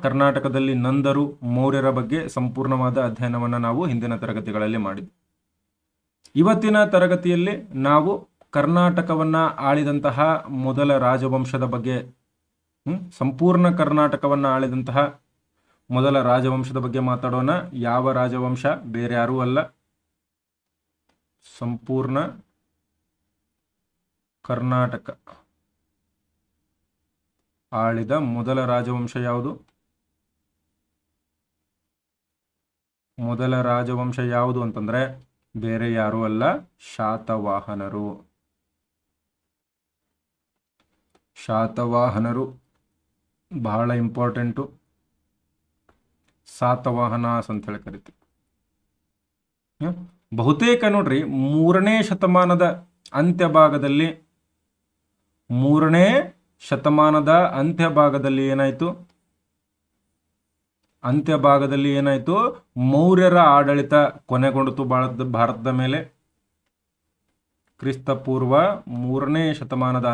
ಕರ್ನಾಟಕದಲ್ಲಿ ನಂದರು, ಮೌರ್ಯರ ಬಗ್ಗೆ ಸಂಪೂರ್ಣವಾದ ಅಧ್ಯಯನವನ್ನು ನಾವು ಹಿಂದಿನ ತರಗತಿಗಳಲ್ಲಿ ಮಾಡಿದ್ವಿ. ಇವತ್ತಿನ ತರಗತಿಯಲ್ಲಿ ನಾವು ಕರ್ನಾಟಕವನ್ನು ಆಳಿದಂತಹ ಮೊದಲ ರಾಜವಂಶದ ಬಗ್ಗೆ, ಸಂಪೂರ್ಣ ಕರ್ನಾಟಕವನ್ನು ಆಳಿದಂತಹ ಮೊದಲ ರಾಜವಂಶದ ಬಗ್ಗೆ ಮಾತಾಡೋಣ. ಯಾವ ರಾಜವಂಶ? ಬೇರೆ ಯಾರೂ ಅಲ್ಲ, ಸಂಪೂರ್ಣ ಕರ್ನಾಟಕ ಆಳಿದ ಮೊದಲ ರಾಜವಂಶ ಯಾವುದು? ಮೊದಲ ರಾಜವಂಶ ಯಾವುದು ಅಂತಂದ್ರೆ ಬೇರೆ ಯಾರೂ ಅಲ್ಲ, ಶಾತವಾಹನರು. ಶಾತವಾಹನರು ಬಹಳ ಇಂಪಾರ್ಟೆಂಟು. ಸಾತವಾಹನಾಸ್ ಅಂತ ಹೇಳಿ ಕರಿತೀವಿ. ಬಹುತೇಕ ನೋಡ್ರಿ 3ನೇ ಶತಮಾನದ ಅಂತ್ಯಭಾಗದಲ್ಲಿ ಏನಾಯ್ತು? ಮೌರ್ಯರ ಆಡಳಿತ ಕೊನೆಗೊಂಡಿತು ಭಾರತದ ಮೇಲೆ. ಕ್ರಿಸ್ತ ಪೂರ್ವ 3ನೇ ಶತಮಾನದ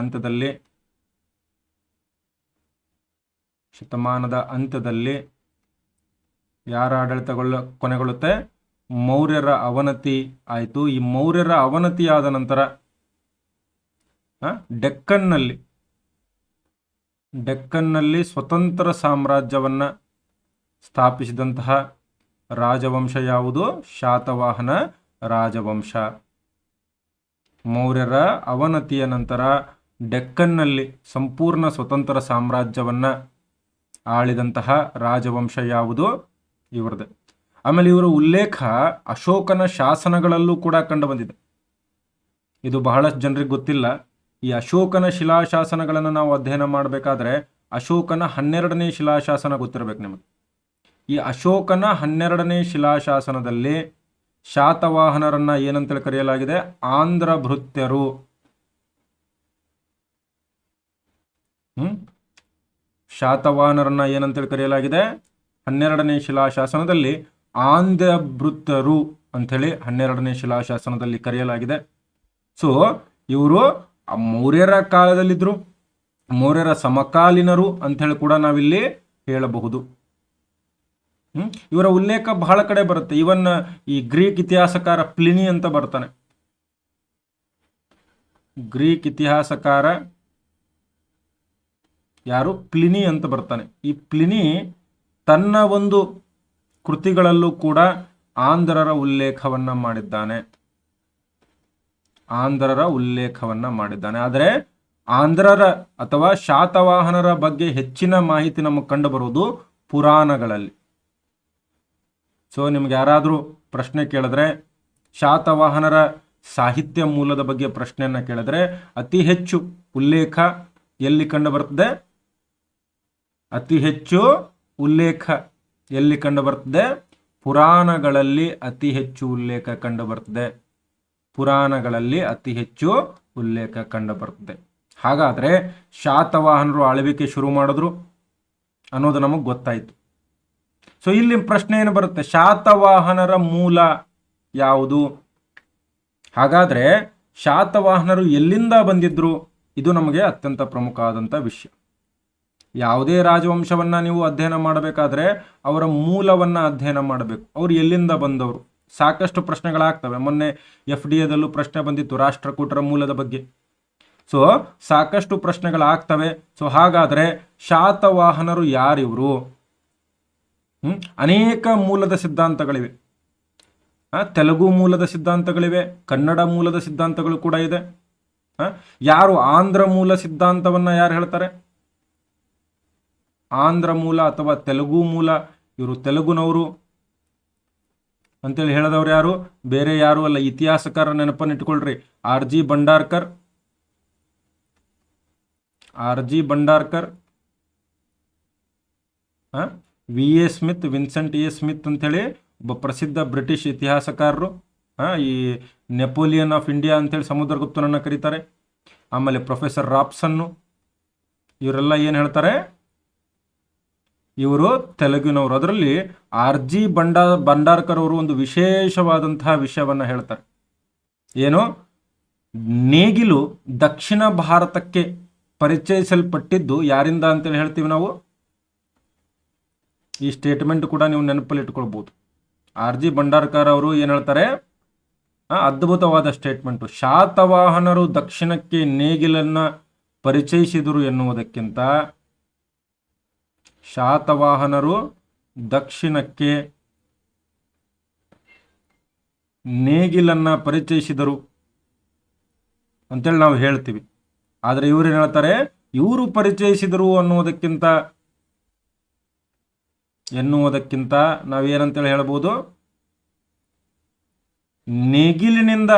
ಅಂತ್ಯದಲ್ಲಿ ಯಾರ ಆಡಳಿತ ಕೊನೆಗೊಳ್ಳುತ್ತೆ? ಮೌರ್ಯರ ಅವನತಿ ಆಯಿತು. ಈ ಮೌರ್ಯರ ಅವನತಿ ಆದ ನಂತರ ಡೆಕ್ಕನ್ನಲ್ಲಿ ಸ್ವತಂತ್ರ ಸಾಮ್ರಾಜ್ಯವನ್ನ ಸ್ಥಾಪಿಸಿದಂತಹ ರಾಜವಂಶ ಯಾವುದು? ಶಾತವಾಹನ ರಾಜವಂಶ. ಮೌರ್ಯರ ಅವನತಿಯ ನಂತರ ಡೆಕ್ಕನ್ನಲ್ಲಿ ಸಂಪೂರ್ಣ ಸ್ವತಂತ್ರ ಸಾಮ್ರಾಜ್ಯವನ್ನ ಆಳಿದಂತಹ ರಾಜವಂಶ ಯಾವುದು? ಇವರದೇ. ಆಮೇಲೆ ಇವರ ಉಲ್ಲೇಖ ಅಶೋಕನ ಶಾಸನಗಳಲ್ಲೂ ಕೂಡ ಕಂಡು ಬಂದಿದೆ. ಇದು ಬಹಳಷ್ಟು ಜನರಿಗೆ ಗೊತ್ತಿಲ್ಲ. ಈ ಅಶೋಕನ ಶಿಲಾಶಾಸನಗಳನ್ನು ನಾವು ಅಧ್ಯಯನ ಮಾಡಬೇಕಾದ್ರೆ ಅಶೋಕನ 12ನೇ ಶಿಲಾಶಾಸನ ಗೊತ್ತಿರಬೇಕು ನಿಮಗೆ. ಈ ಅಶೋಕನ 12ನೇ ಶಿಲಾಶಾಸನದಲ್ಲಿ ಶಾತವಾಹನರನ್ನ ಏನಂತೇಳಿ ಕರೆಯಲಾಗಿದೆ? ಆಂಧ್ರ ಭೃತ್ಯರು. ಶಾತವಾಹನರನ್ನ ಏನಂತೇಳಿ ಕರೆಯಲಾಗಿದೆ? 12ನೇ ಶಿಲಾಶಾಸನದಲ್ಲಿ ಆಂಧ್ರ ಭೃತ್ಯರು ಅಂಥೇಳಿ 12ನೇ ಶಿಲಾಶಾಸನದಲ್ಲಿ ಕರೆಯಲಾಗಿದೆ. ಸೊ ಇವರು ಮೌರ್ಯರ ಕಾಲದಲ್ಲಿದ್ದರು, ಮೌರ್ಯರ ಸಮಕಾಲೀನರು ಅಂಥೇಳಿ ಕೂಡ ನಾವಿಲ್ಲಿ ಹೇಳಬಹುದು. ಇವರ ಉಲ್ಲೇಖ ಬಹಳ ಕಡೆ ಬರುತ್ತೆ. ಇವನ್ ಈ ಗ್ರೀಕ್ ಇತಿಹಾಸಕಾರ ಪ್ಲಿನಿ ಅಂತ ಬರ್ತಾನೆ. ಗ್ರೀಕ್ ಇತಿಹಾಸಕಾರ ಯಾರು? ಪ್ಲಿನಿ ಅಂತ ಬರ್ತಾನೆ. ಈ ಪ್ಲಿನಿ ತನ್ನ ಒಂದು ಕೃತಿಗಳಲ್ಲೂ ಕೂಡ ಆಂಧ್ರರ ಉಲ್ಲೇಖವನ್ನ ಮಾಡಿದ್ದಾನೆ. ಆದರೆ ಆಂಧ್ರರ ಅಥವಾ ಶಾತವಾಹನರ ಬಗ್ಗೆ ಹೆಚ್ಚಿನ ಮಾಹಿತಿ ನಮಗೆ ಕಂಡು ಬರುವುದು ಪುರಾಣಗಳಲ್ಲಿ. ಸೊ ನಿಮ್ಗೆ ಯಾರಾದರೂ ಪ್ರಶ್ನೆ ಕೇಳಿದ್ರೆ, ಶಾತವಾಹನರ ಸಾಹಿತ್ಯ ಮೂಲದ ಬಗ್ಗೆ ಪ್ರಶ್ನೆಯನ್ನ ಕೇಳಿದ್ರೆ ಅತಿ ಹೆಚ್ಚು ಉಲ್ಲೇಖ ಎಲ್ಲಿ ಕಂಡು ಬರ್ತದೆ? ಪುರಾಣಗಳಲ್ಲಿ ಅತಿ ಹೆಚ್ಚು ಉಲ್ಲೇಖ ಕಂಡು ಬರ್ತದೆ. ಹಾಗಾದ್ರೆ ಶಾತವಾಹನರು ಆಳ್ವಿಕೆ ಶುರು ಮಾಡಿದ್ರು ಅನ್ನೋದು ನಮಗೆ ಗೊತ್ತಾಯ್ತು. ಸೊ ಇಲ್ಲಿ ಪ್ರಶ್ನೆ ಏನು ಬರುತ್ತೆ? ಶಾತವಾಹನರ ಮೂಲ ಯಾವುದು? ಹಾಗಾದ್ರೆ ಶಾತವಾಹನರು ಎಲ್ಲಿಂದ ಬಂದಿದ್ರು? ಇದು ನಮಗೆ ಅತ್ಯಂತ ಪ್ರಮುಖ ಆದಂಥ ವಿಷಯ. ಯಾವುದೇ ರಾಜವಂಶವನ್ನ ನೀವು ಅಧ್ಯಯನ ಮಾಡಬೇಕಾದ್ರೆ ಅವರ ಮೂಲವನ್ನ ಅಧ್ಯಯನ ಮಾಡಬೇಕು. ಅವ್ರು ಎಲ್ಲಿಂದ ಬಂದವರು? ಸಾಕಷ್ಟು ಪ್ರಶ್ನೆಗಳಾಗ್ತವೆ. ಮೊನ್ನೆ FDAದಲ್ಲೂ ಪ್ರಶ್ನೆ ಬಂದಿತ್ತು ರಾಷ್ಟ್ರಕೂಟರ ಮೂಲದ ಬಗ್ಗೆ. ಸೊ ಸಾಕಷ್ಟು ಪ್ರಶ್ನೆಗಳಾಗ್ತವೆ. ಸೊ ಹಾಗಾದ್ರೆ ಶಾತವಾಹನರು ಯಾರಿವರು? ಅನೇಕ ಮೂಲದ ಸಿದ್ಧಾಂತಗಳಿವೆ. ತೆಲುಗು ಮೂಲದ ಸಿದ್ಧಾಂತಗಳಿವೆ, ಕನ್ನಡ ಮೂಲದ ಸಿದ್ಧಾಂತಗಳು ಕೂಡ ಇದೆ. ಯಾರು ಆಂಧ್ರ ಮೂಲ ಸಿದ್ಧಾಂತವನ್ನ ಯಾರು ಹೇಳ್ತಾರೆ? ಆಂಧ್ರ ಮೂಲ ಅಥವಾ ತೆಲುಗು ಮೂಲ, ಇವರು ತೆಲುಗುನವರು ಅಂತೇಳಿ ಹೇಳಿದವರು ಯಾರು? ಬೇರೆ ಯಾರು ಅಲ್ಲ, ಇತಿಹಾಸಕಾರ. ನೆನಪನ್ನಿಟ್ಕೊಳ್ರಿ, RG Bhandarkar. VA Smith, Vincent A Smith ಅಂತೇಳಿ ಒಬ್ಬ ಪ್ರಸಿದ್ಧ ಬ್ರಿಟಿಷ್ ಇತಿಹಾಸಕಾರರು. ಈ ನೆಪೋಲಿಯನ್ ಆಫ್ ಇಂಡಿಯಾ ಅಂತೇಳಿ ಸಮುದ್ರಗುಪ್ತನನ್ನ ಕರೀತಾರೆ. ಆಮೇಲೆ ಪ್ರೊಫೆಸರ್ ರಾಪ್ಸನ್ನು. ಇವರೆಲ್ಲ ಏನು ಹೇಳ್ತಾರೆ? ಇವರು ತೆಲುಗಿನವರು. ಅದರಲ್ಲಿ RG ಭಂಡಾರ್ಕರ್ ಅವರು ಒಂದು ವಿಶೇಷವಾದಂತಹ ವಿಷಯವನ್ನ ಹೇಳ್ತಾರೆ. ಏನು? ನೇಗಿಲು ದಕ್ಷಿಣ ಭಾರತಕ್ಕೆ ಪರಿಚಯಿಸಲ್ಪಟ್ಟಿದ್ದು ಯಾರಿಂದ ಅಂತೇಳಿ ಹೇಳ್ತೀವಿ ನಾವು? ಈ ಸ್ಟೇಟ್ಮೆಂಟ್ ಕೂಡ ನೀವು ನೆನಪಲ್ಲಿ ಇಟ್ಕೊಳ್ಬೋದು. ಆರ್ ಜಿ ಭಂಡಾರ್ಕರ್ ಅವರು ಏನು ಹೇಳ್ತಾರೆ, ಅದ್ಭುತವಾದ ಸ್ಟೇಟ್ಮೆಂಟು. ಶಾತವಾಹನರು ದಕ್ಷಿಣಕ್ಕೆ ನೇಗಿಲನ್ನು ಪರಿಚಯಿಸಿದರು ಎನ್ನುವುದಕ್ಕಿಂತ ಶಾತವಾಹನರು ದಕ್ಷಿಣಕ್ಕೆ ನೇಗಿಲನ್ನ ಪರಿಚಯಿಸಿದರು ಅಂತೇಳಿ ನಾವು ಹೇಳ್ತೀವಿ. ಆದರೆ ಇವ್ರೇನು ಹೇಳ್ತಾರೆ, ಇವರು ಪರಿಚಯಿಸಿದರು ಎನ್ನುವುದಕ್ಕಿಂತ ನಾವೇನಂತೇಳಿ ಹೇಳ್ಬೋದು, ನೇಗಿಲಿನಿಂದ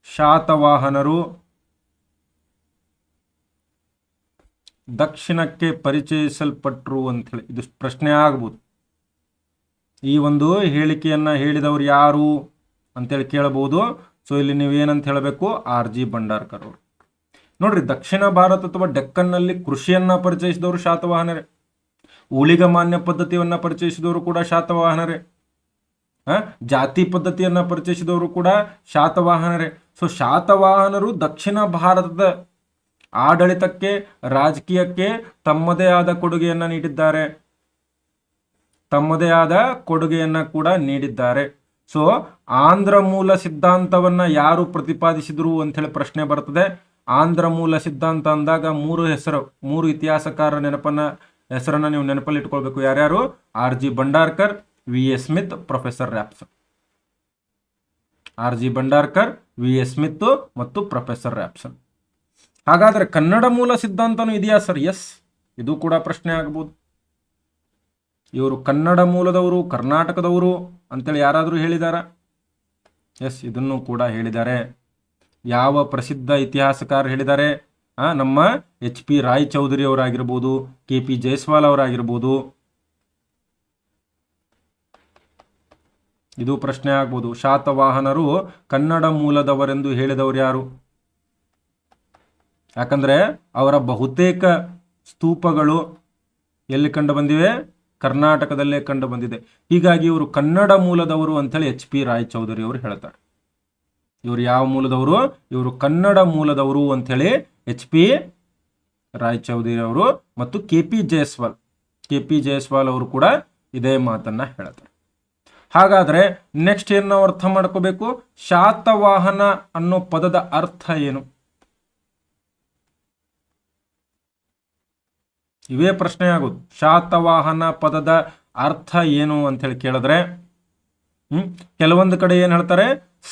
ಶಾತವಾಹನರು ದಕ್ಷಿಣಕ್ಕೆ ಪರಿಚಯಿಸಲ್ಪಟ್ರು ಅಂಥೇಳಿ ಇದು ಪ್ರಶ್ನೆ ಆಗ್ಬೋದು. ಈ ಒಂದು ಹೇಳಿಕೆಯನ್ನು ಹೇಳಿದವರು ಯಾರು ಅಂತೇಳಿ ಕೇಳಬಹುದು. ಸೊ ಇಲ್ಲಿ ನೀವೇನಂತ ಹೇಳಬೇಕು, ಆರ್ ಜಿ ಭಂಡಾರ್ಕರ್ ಅವರು. ನೋಡ್ರಿ, ದಕ್ಷಿಣ ಭಾರತ ಅಥವಾ ಡೆಕ್ಕನ್ನಲ್ಲಿ ಕೃಷಿಯನ್ನ ಪರಿಚಯಿಸಿದವರು ಶಾತವಾಹನರೇ. ಊಳಿಗಮಾನ್ಯ ಪದ್ಧತಿಯನ್ನ ಪರಿಚಯಿಸಿದವರು ಕೂಡ ಶಾತವಾಹನರೇ. ಜಾತಿ ಪದ್ಧತಿಯನ್ನ ಪರಿಚಯಿಸಿದವರು ಕೂಡ ಶಾತವಾಹನರೇ. ಸೊ ಶಾತವಾಹನರು ದಕ್ಷಿಣ ಭಾರತದ ಆಡಳಿತಕ್ಕೆ, ರಾಜಕೀಯಕ್ಕೆ ತಮ್ಮದೇ ಆದ ಕೊಡುಗೆಯನ್ನ ನೀಡಿದ್ದಾರೆ. ಸೊ ಆಂಧ್ರ ಮೂಲ ಸಿದ್ಧಾಂತವನ್ನ ಯಾರು ಪ್ರತಿಪಾದಿಸಿದ್ರು ಅಂತ ಹೇಳಿ ಪ್ರಶ್ನೆ ಬರ್ತದೆ. ಆಂಧ್ರ ಮೂಲ ಸಿದ್ಧಾಂತ ಅಂದಾಗ ಮೂರು ಇತಿಹಾಸಕಾರರ ಹೆಸರನ್ನ ನೀವು ನೆನಪಲ್ಲಿ ಇಟ್ಕೊಳ್ಬೇಕು. ಯಾರ್ಯಾರು? R G Bhandarkar, V S Smith, professor Rapson. R G Bhandarkar, V S Smith ಮತ್ತು ಪ್ರೊಫೆಸರ್ ರ್ಯಾಪ್ಸನ್. ಹಾಗಾದ್ರೆ ಕನ್ನಡ ಮೂಲ ಸಿದ್ಧಾಂತನೂ ಇದೆಯಾ ಸರ್? ಎಸ್, ಇದು ಕೂಡ ಪ್ರಶ್ನೆ ಆಗಬಹುದು. ಇವರು ಕನ್ನಡ ಮೂಲದವರು, ಕರ್ನಾಟಕದವರು ಅಂತೇಳಿ ಯಾರಾದರೂ ಹೇಳಿದಾರ? ಎಸ್, ಇದನ್ನು ಕೂಡ ಹೇಳಿದ್ದಾರೆ. ಯಾವ ಪ್ರಸಿದ್ಧ ಇತಿಹಾಸಕಾರ ಹೇಳಿದ್ದಾರೆ? ನಮ್ಮ ಎಚ್ ಪಿ ರಾಯಚೌಧರಿ ಅವರಾಗಿರ್ಬೋದು, ಕೆ ಪಿ ಜೈಸ್ವಾಲ್ ಅವರಾಗಿರ್ಬೋದು. ಇದು ಪ್ರಶ್ನೆ ಆಗ್ಬೋದು. ಶಾತವಾಹನರು ಕನ್ನಡ ಮೂಲದವರೆಂದು ಹೇಳಿದವರು ಯಾರು? ಯಾಕಂದ್ರೆ ಅವರ ಬಹುತೇಕ ಸ್ತೂಪಗಳು ಎಲ್ಲಿ ಕಂಡು ಬಂದಿವೆ? ಕರ್ನಾಟಕದಲ್ಲೇ ಕಂಡು ಬಂದಿದೆ. ಹೀಗಾಗಿ ಇವರು ಕನ್ನಡ ಮೂಲದವರು ಅಂತೇಳಿ ಎಚ್ ಪಿ ರಾಯಚೌಧರಿ ಅವರು ಹೇಳ್ತಾರೆ. ಇವರು ಯಾವ ಮೂಲದವರು? ಇವರು ಕನ್ನಡ ಮೂಲದವರು ಅಂಥೇಳಿ ಎಚ್ ಪಿ ರಾಯಚೌಧರಿ ಅವರು ಮತ್ತು ಕೆ ಪಿ ಜೈಸ್ವಾಲ್ ಅವರು ಕೂಡ ಇದೇ ಮಾತನ್ನ ಹೇಳ್ತಾರೆ. ಹಾಗಾದ್ರೆ ನೆಕ್ಸ್ಟ್ ಏನು ನಾವು ಅರ್ಥ ಮಾಡ್ಕೋಬೇಕು? ಶಾತವಾಹನ ಅನ್ನೋ ಪದದ ಅರ್ಥ ಏನು? ಇವೇ ಪ್ರಶ್ನೆ ಆಗೋದು. ಶಾತವಾಹನ ಪದದ ಅರ್ಥ ಏನು ಅಂತ ಹೇಳಿ ಕೇಳಿದ್ರೆ ಕೆಲವೊಂದು ಕಡೆ ಏನ್ ಹೇಳ್ತಾರೆ?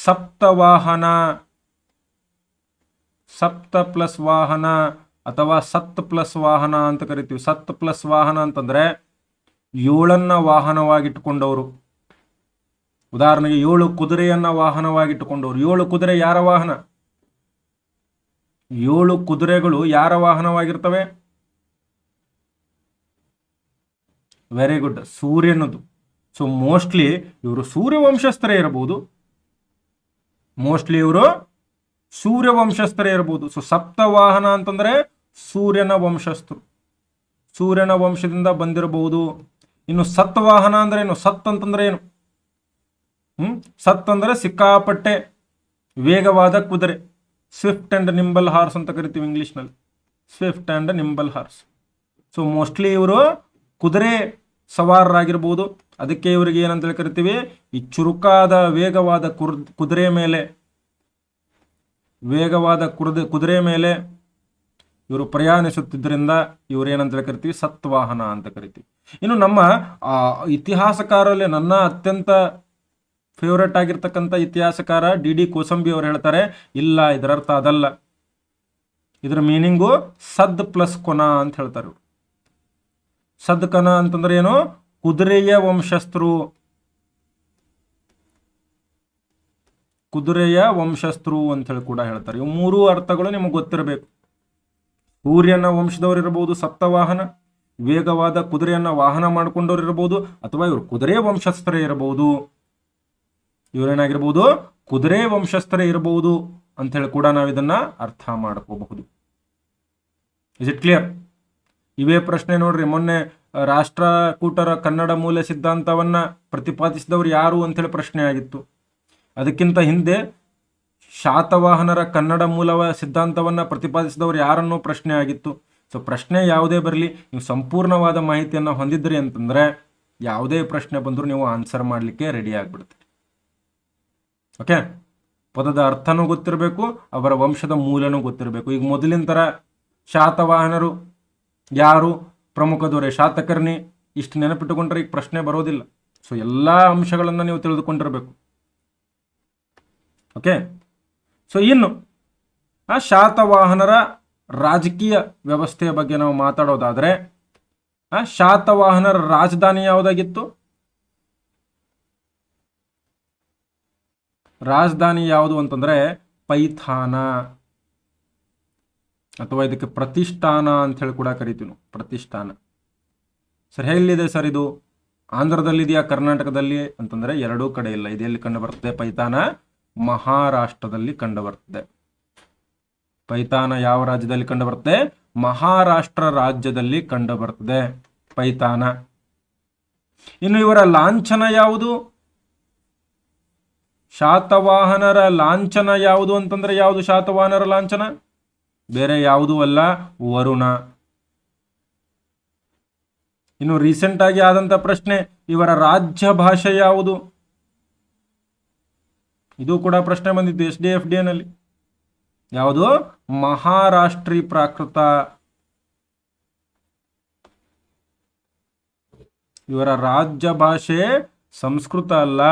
ಸಪ್ತವಾಹನ, ಸಪ್ತ ಪ್ಲಸ್ ವಾಹನ ಅಥವಾ ಸತ್ ಪ್ಲಸ್ ವಾಹನ ಅಂತ ಕರಿತೀವಿ. ಸತ್ ಪ್ಲಸ್ ವಾಹನ ಅಂತಂದ್ರೆ 7 ವಾಹನವಾಗಿಟ್ಟುಕೊಂಡವರು. ಉದಾಹರಣೆಗೆ 7 ಕುದುರೆಯನ್ನ ವಾಹನವಾಗಿಟ್ಟುಕೊಂಡವರು. 7 ಕುದುರೆ ಯಾರ ವಾಹನ? 7 ಕುದುರೆಗಳು ಯಾರ ವಾಹನವಾಗಿರ್ತವೆ? ವೆರಿ ಗುಡ್, ಸೂರ್ಯನದು. ಸೊ ಮೋಸ್ಟ್ಲಿ ಇವರು ಸೂರ್ಯವಂಶಸ್ಥರೇ ಇರಬಹುದು. ಸೊ ಸಪ್ತವಾಹನ ಅಂತಂದ್ರೆ ಸೂರ್ಯನ ವಂಶಸ್ಥರು, ಸೂರ್ಯನ ವಂಶದಿಂದ ಬಂದಿರಬಹುದು. ಇನ್ನು ಸತ್ವಾಹನ ಅಂದ್ರೆ ಏನು? ಸತ್ ಅಂತಂದ್ರೆ ಏನು? ಸತ್ ಅಂದ್ರೆ ಸಿಕ್ಕಾಪಟ್ಟೆ ವೇಗವಾದ ಕುದುರೆ. ಸ್ವಿಫ್ಟ್ ಅಂಡ್ ನಿಂಬಲ್ ಹಾರ್ಸ್ ಅಂತ ಕರಿತೀವಿ ಇಂಗ್ಲಿಷ್ನಲ್ಲಿ. Swift and nimble horse. So mostly ಇವರು ಕುದುರೆ ಸವಾರರಾಗಿರ್ಬೋದು. ಅದಕ್ಕೆ ಇವರಿಗೆ ಏನಂತ ಕರಿತೀವಿ? ಈ ಚುರುಕಾದ ವೇಗವಾದ ಕುದುರೆ ಮೇಲೆ ಇವರು ಪ್ರಯಾಣಿಸುತ್ತಿದ್ದರಿಂದ ಇವರೇನಂತ ಕರಿತೀವಿ? ಸತ್ವಾಹನ ಅಂತ ಕರಿತೀವಿ. ಇನ್ನು ನಮ್ಮ ಇತಿಹಾಸಕಾರಲ್ಲಿ ನನ್ನ ಅತ್ಯಂತ ಫೇವರೇಟ್ ಆಗಿರ್ತಕ್ಕಂಥ ಇತಿಹಾಸಕಾರ ಡಿ ಕೋಸಂಬಿ ಅವರು ಹೇಳ್ತಾರೆ, ಇಲ್ಲ, ಇದರರ್ಥ ಅದಲ್ಲ. ಇದರ ಮೀನಿಂಗು ಸದ್ ಪ್ಲಸ್ ಕೊನ ಅಂತ ಹೇಳ್ತಾರೆ. ಸದ್ ಕನ ಅಂತಂದ್ರೆ ಏನು? ಕುದುರೆಯ ವಂಶಸ್ಥರು ಅಂತ ಹೇಳಿ ಕೂಡ ಹೇಳ್ತಾರೆ. ಇವು 3 ಅರ್ಥಗಳು ನಿಮಗೆ ಗೊತ್ತಿರಬೇಕು. ಸೂರ್ಯನ ವಂಶದವರು ಇರಬಹುದು ಸಪ್ತವಾಹನ, ವೇಗವಾದ ಕುದುರೆಯನ್ನ ವಾಹನ ಮಾಡಿಕೊಂಡವ್ರು ಇರಬಹುದು, ಅಥವಾ ಇವರು ಕುದುರೆ ವಂಶಸ್ಥರೇ ಇರಬಹುದು. ಇವರೇನಾಗಿರ್ಬೋದು? ಕುದುರೆ ವಂಶಸ್ಥರೇ ಇರಬಹುದು ಅಂತ ಹೇಳಿ ಕೂಡ ನಾವು ಇದನ್ನ ಅರ್ಥ ಮಾಡ್ಕೋಬಹುದು. Is it clear? ಇವೇ ಪ್ರಶ್ನೆ ನೋಡ್ರಿ. ಮೊನ್ನೆ ರಾಷ್ಟ್ರಕೂಟರ ಕನ್ನಡ ಮೂಲ ಸಿದ್ಧಾಂತವನ್ನ ಪ್ರತಿಪಾದಿಸಿದವರು ಯಾರು ಅಂತೇಳಿ ಪ್ರಶ್ನೆ ಆಗಿತ್ತು. ಅದಕ್ಕಿಂತ ಹಿಂದೆ ಶಾತವಾಹನರ ಕನ್ನಡ ಮೂಲವ ಸಿದ್ಧಾಂತವನ್ನ ಪ್ರತಿಪಾದಿಸಿದವರು ಯಾರನ್ನೋ ಪ್ರಶ್ನೆ ಆಗಿತ್ತು. ಸೊ ಪ್ರಶ್ನೆ ಯಾವುದೇ ಬರಲಿ, ನೀವು ಸಂಪೂರ್ಣವಾದ ಮಾಹಿತಿಯನ್ನು ಹೊಂದಿದ್ರಿ ಅಂತಂದರೆ ಯಾವುದೇ ಪ್ರಶ್ನೆ ಬಂದರೂ ನೀವು ಆನ್ಸರ್ ಮಾಡಲಿಕ್ಕೆ ರೆಡಿ ಆಗಿಬಿಡ್ತೀರಿ. ಓಕೆ, ಪದದ ಅರ್ಥನೂ ಗೊತ್ತಿರಬೇಕು, ಅವರ ವಂಶದ ಮೂಲನೂ ಗೊತ್ತಿರಬೇಕು. ಈಗ ಮೊದಲಿನ ಥರ ಶಾತವಾಹನರು ಯಾರು, ಪ್ರಮುಖ ದೊರೆ ಶಾತಕರ್ಣಿ, ಇಷ್ಟು ನೆನಪಿಟ್ಟುಕೊಂಡ್ರೆ ಈಗ ಪ್ರಶ್ನೆ ಬರೋದಿಲ್ಲ. ಸೊ ಎಲ್ಲ ಅಂಶಗಳನ್ನು ನೀವು ತಿಳಿದುಕೊಂಡಿರಬೇಕು. ಓಕೆ, ಸೊ ಇನ್ನು ಆ ಶಾತವಾಹನರ ರಾಜಕೀಯ ವ್ಯವಸ್ಥೆಯ ಬಗ್ಗೆ ನಾವು ಮಾತಾಡೋದಾದರೆ, ಶಾತವಾಹನರ ರಾಜಧಾನಿ ಯಾವುದಾಗಿತ್ತು? ರಾಜಧಾನಿ ಯಾವುದು ಅಂತಂದ್ರೆ ಪೈಥಾನ, ಅಥವಾ ಇದಕ್ಕೆ ಪ್ರತಿಷ್ಠಾನ ಅಂತ ಹೇಳಿ ಕೂಡ ಕರಿತೀವಿ ನಾವು, ಪ್ರತಿಷ್ಠಾನ. ಸರ್ ಎಲ್ಲಿದೆ ಸರ್ ಇದು? ಆಂಧ್ರದಲ್ಲಿದೆಯಾ ಕರ್ನಾಟಕದಲ್ಲಿ ಅಂತಂದ್ರೆ ಎರಡೂ ಕಡೆ ಇಲ್ಲ. ಇದೆಲ್ಲಿ ಕಂಡು ಬರ್ತದೆ? ಪೈಥಾನ ಮಹಾರಾಷ್ಟ್ರದಲ್ಲಿ ಕಂಡು ಬರ್ತದೆ. ಪೈಥಾನ ಯಾವ ರಾಜ್ಯದಲ್ಲಿ ಕಂಡು ಬರ್ತದೆ? ಮಹಾರಾಷ್ಟ್ರ ರಾಜ್ಯದಲ್ಲಿ ಕಂಡು ಬರ್ತದೆ ಪೈಥಾನ. ಇನ್ನು ಇವರ ಲಾಂಛನ ಯಾವುದು? ಶಾತವಾಹನರ ಲಾಂಛನ ಯಾವುದು ಅಂತಂದ್ರೆ ಯಾವುದು? ಶಾತವಾಹನರ ಲಾಂಛನ ಬೇರೆ ಯಾವುದೂ ಅಲ್ಲ, ವರುಣ. ಇನ್ನು ರೀಸೆಂಟ್ ಆಗಿ ಆದಂತ ಪ್ರಶ್ನೆ, ಇವರ ರಾಜ್ಯ ಭಾಷೆ ಯಾವುದು? ಇದು ಕೂಡ ಪ್ರಶ್ನೆ ಬಂದಿತ್ತು SDFD ನಲ್ಲಿ. ಯಾವುದು? ಮಹಾರಾಷ್ಟ್ರೀ ಪ್ರಾಕೃತ. ಇವರ ರಾಜ್ಯ ಭಾಷೆ ಸಂಸ್ಕೃತ ಅಲ್ಲ,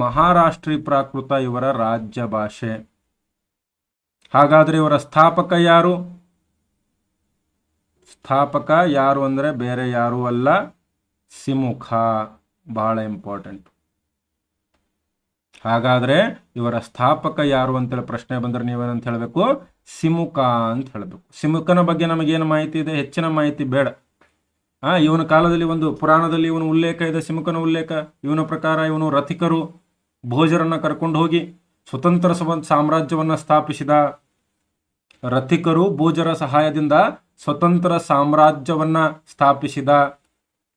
ಮಹಾರಾಷ್ಟ್ರೀ ಪ್ರಾಕೃತ ಇವರ ರಾಜ್ಯ ಭಾಷೆ. ಹಾಗಾದ್ರೆ ಇವರ ಸ್ಥಾಪಕ ಯಾರು? ಸ್ಥಾಪಕ ಯಾರು ಅಂದ್ರೆ ಬೇರೆ ಯಾರು ಅಲ್ಲ, ಸಿಮುಖ. ಬಹಳ ಇಂಪಾರ್ಟೆಂಟ್. ಹಾಗಾದ್ರೆ ಇವರ ಸ್ಥಾಪಕ ಯಾರು ಅಂತೇಳಿ ಪ್ರಶ್ನೆ ಬಂದ್ರೆ ನೀವೇನಂತ ಹೇಳಬೇಕು? ಸಿಮುಖ ಅಂತ ಹೇಳಬೇಕು. ಸಿಮುಖನ ಬಗ್ಗೆ ನಮಗೇನು ಮಾಹಿತಿ ಇದೆ? ಹೆಚ್ಚಿನ ಮಾಹಿತಿ ಬೇಡ. ಇವನ ಕಾಲದಲ್ಲಿ ಒಂದು ಪುರಾಣದಲ್ಲಿ ಇವನು ಉಲ್ಲೇಖ ಇದೆ, ಸಿಮುಖನ ಉಲ್ಲೇಖ. ಇವನ ಪ್ರಕಾರ ಇವನು ರಥಿಕರು ಭೋಜರನ್ನ ಕರ್ಕೊಂಡು ಹೋಗಿ ಸ್ವತಂತ್ರ ಸಾಮ್ರಾಜ್ಯವನ್ನ ಸ್ಥಾಪಿಸಿದ. ರಥಿಕರು ಭೋಜರ ಸಹಾಯದಿಂದ ಸ್ವತಂತ್ರ ಸಾಮ್ರಾಜ್ಯವನ್ನ ಸ್ಥಾಪಿಸಿದ.